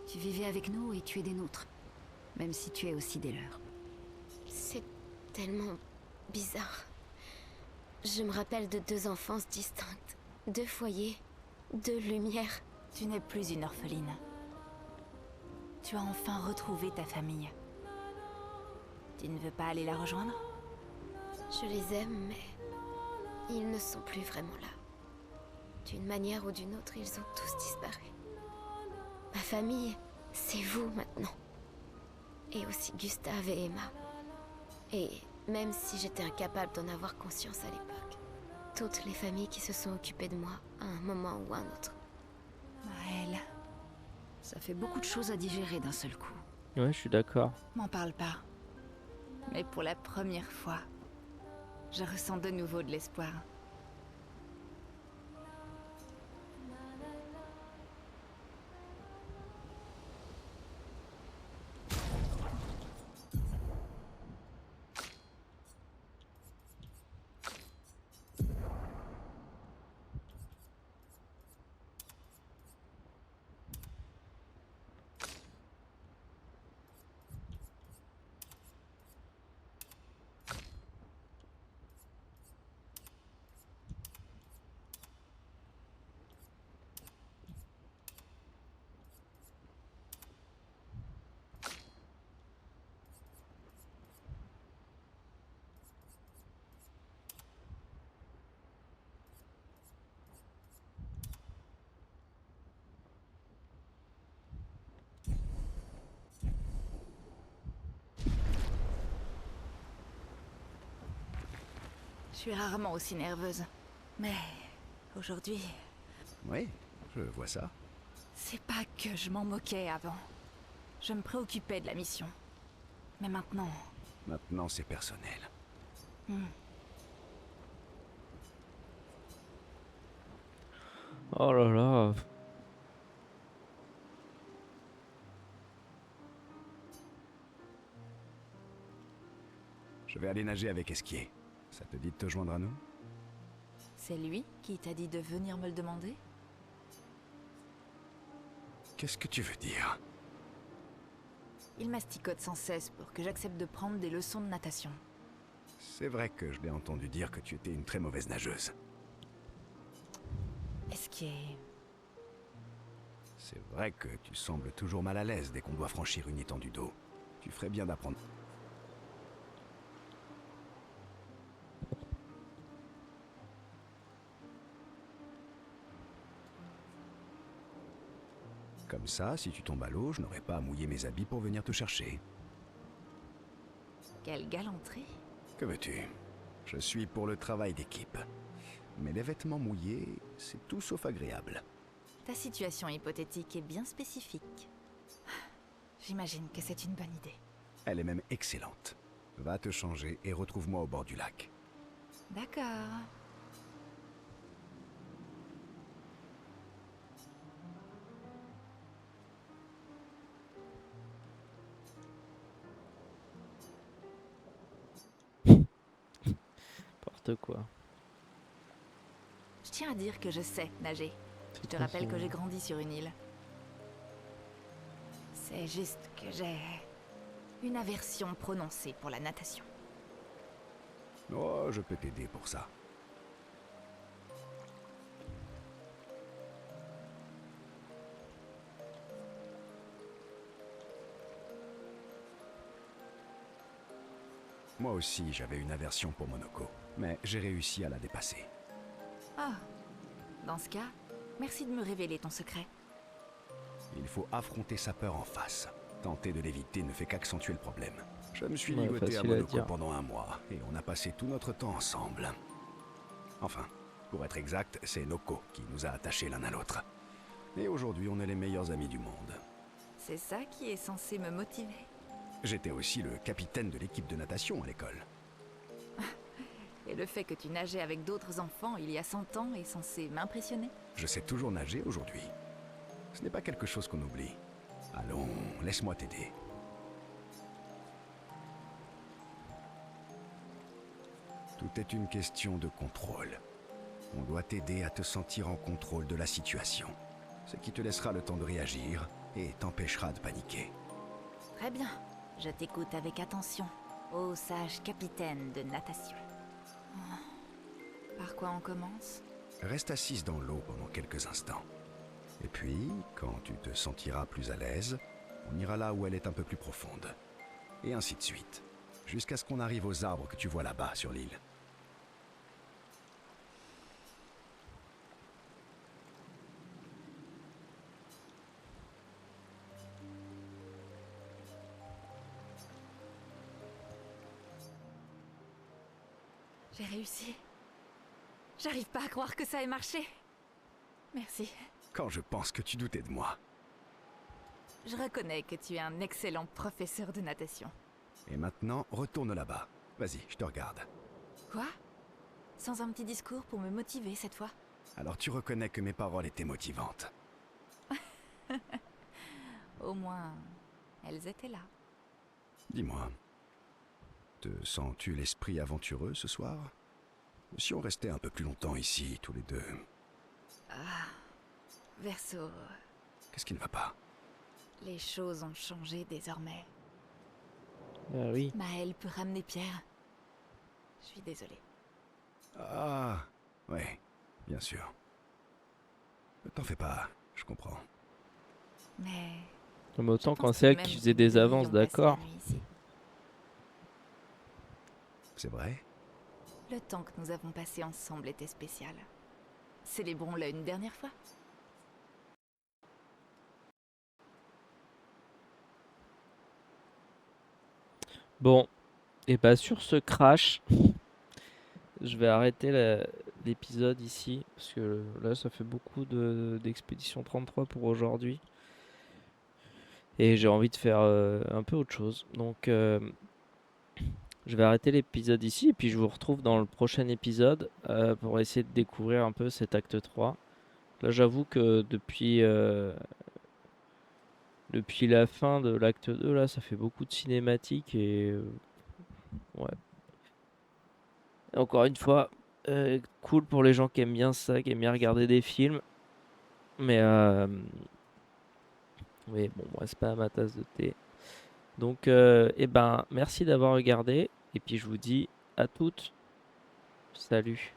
Tu vivais avec nous et tu es des nôtres. Même si tu es aussi des leurs. C'est tellement bizarre. Je me rappelle de 2 enfances distinctes. 2 foyers, 2 lumières. Tu n'es plus une orpheline. Tu as enfin retrouvé ta famille. Tu ne veux pas aller la rejoindre? Je les aime, mais ils ne sont plus vraiment là. D'une manière ou d'une autre, ils ont tous disparu. Ma famille, c'est vous maintenant. Et aussi Gustave et Emma. Et même si j'étais incapable d'en avoir conscience à l'époque, toutes les familles qui se sont occupées de moi à un moment ou un autre. Maëlle, Ça fait beaucoup de choses à digérer d'un seul coup. Ouais, je suis d'accord. m'en parle pas. Mais pour la première fois, je ressens de nouveau de l'espoir. Je suis rarement aussi nerveuse. Mais aujourd'hui, Oui, je vois ça. c'est pas que je m'en moquais avant. Je me préoccupais de la mission. Mais maintenant... Maintenant, c'est personnel. Oh là là. Je vais aller nager avec Esquier. Ça te dit de te joindre à nous? C'est lui qui t'a dit de venir me le demander? Qu'est-ce que tu veux dire? Il masticote sans cesse pour que j'accepte de prendre des leçons de natation. C'est vrai que je l'ai entendu dire que tu étais une très mauvaise nageuse. Est-ce qu'il est... C'est vrai que tu sembles toujours mal à l'aise dès qu'on doit franchir une étendue d'eau. Tu ferais bien d'apprendre. Comme ça, si tu tombes à l'eau, je n'aurai pas à mouiller mes habits pour venir te chercher. Quelle galanterie! Que veux-tu? Je suis pour le travail d'équipe. Mais les vêtements mouillés, c'est tout sauf agréable. Ta situation hypothétique est bien spécifique. J'imagine que c'est une bonne idée. Elle est même excellente. Va te changer et retrouve-moi au bord du lac. D'accord. N'importe quoi. Je tiens à dire que je sais nager. Je te pas rappelle que son- j'ai grandi sur une île. C'est juste que j'ai une aversion prononcée pour la natation. Oh, je peux t'aider pour ça. Moi aussi, j'avais une aversion pour Monoko, mais j'ai réussi à la dépasser. Ah, dans ce cas, merci de me révéler ton secret. Il faut affronter sa peur en face. Tenter de l'éviter ne fait qu'accentuer le problème. Je me suis Ouais, ligoté à facile à Monoko dire. pendant un mois, et on a passé tout notre temps ensemble. Enfin, pour être exact, c'est Noko qui nous a attachés l'un à l'autre. Et aujourd'hui, on est les meilleurs amis du monde. C'est ça qui est censé me motiver. J'étais aussi le capitaine de l'équipe de natation à l'école. Et le fait que tu nageais avec d'autres enfants il y a 100 ans est censé m'impressionner. Je sais toujours nager aujourd'hui. Ce n'est pas quelque chose qu'on oublie. Allons, laisse-moi t'aider. Tout est une question de contrôle. On doit t'aider à te sentir en contrôle de la situation. Ce qui te laissera le temps de réagir et t'empêchera de paniquer. Très bien, je t'écoute avec attention, ô sage capitaine de natation. Par quoi on commence? Reste assise dans l'eau pendant quelques instants. Et puis, quand tu te sentiras plus à l'aise, on ira là où elle est un peu plus profonde. Et ainsi de suite. Jusqu'à ce qu'on arrive aux arbres que tu vois là-bas sur l'île. J'ai réussi. J'arrive pas à croire que ça ait marché. Merci. Quand je pense que tu doutais de moi. Je reconnais que tu es un excellent professeur de natation. Et maintenant, retourne là-bas. Vas-y, je te regarde. Quoi? Sans un petit discours pour me motiver cette fois? Alors tu reconnais que mes paroles étaient motivantes. Au moins, elles étaient là. Dis-moi, te sens-tu l'esprit aventureux ce soir? Si on restait un peu plus longtemps ici, tous les deux. Ah, Verso, Qu'est-ce qui ne va pas? les choses ont changé désormais. Ah oui. Maël peut ramener Pierre. Je suis désolée. Ah, ouais, bien sûr. Ne t'en fais pas, je comprends. Mais Comme autant pense quand tout c'est de elle même qui faisait que des nous avances, devrions passer la d'accord. nuit ici. C'est vrai? Le temps que nous avons passé ensemble était spécial. Célébrons-le une dernière fois. Bon, et bah sur ce crash, je vais arrêter l'épisode ici, parce que là ça fait beaucoup d'Expédition 33 pour aujourd'hui. Et j'ai envie de faire un peu autre chose. Donc je vais arrêter l'épisode ici, et puis je vous retrouve dans le prochain épisode pour essayer de découvrir un peu cet acte 3. Là j'avoue que depuis la fin de l'acte 2, là ça fait beaucoup de cinématiques et ouais. Et encore une fois, cool pour les gens qui aiment bien ça, qui aiment bien regarder des films. Mais oui, bon, moi c'est pas ma tasse de thé. Donc, eh ben, merci d'avoir regardé. Et puis je vous dis à toutes. Salut.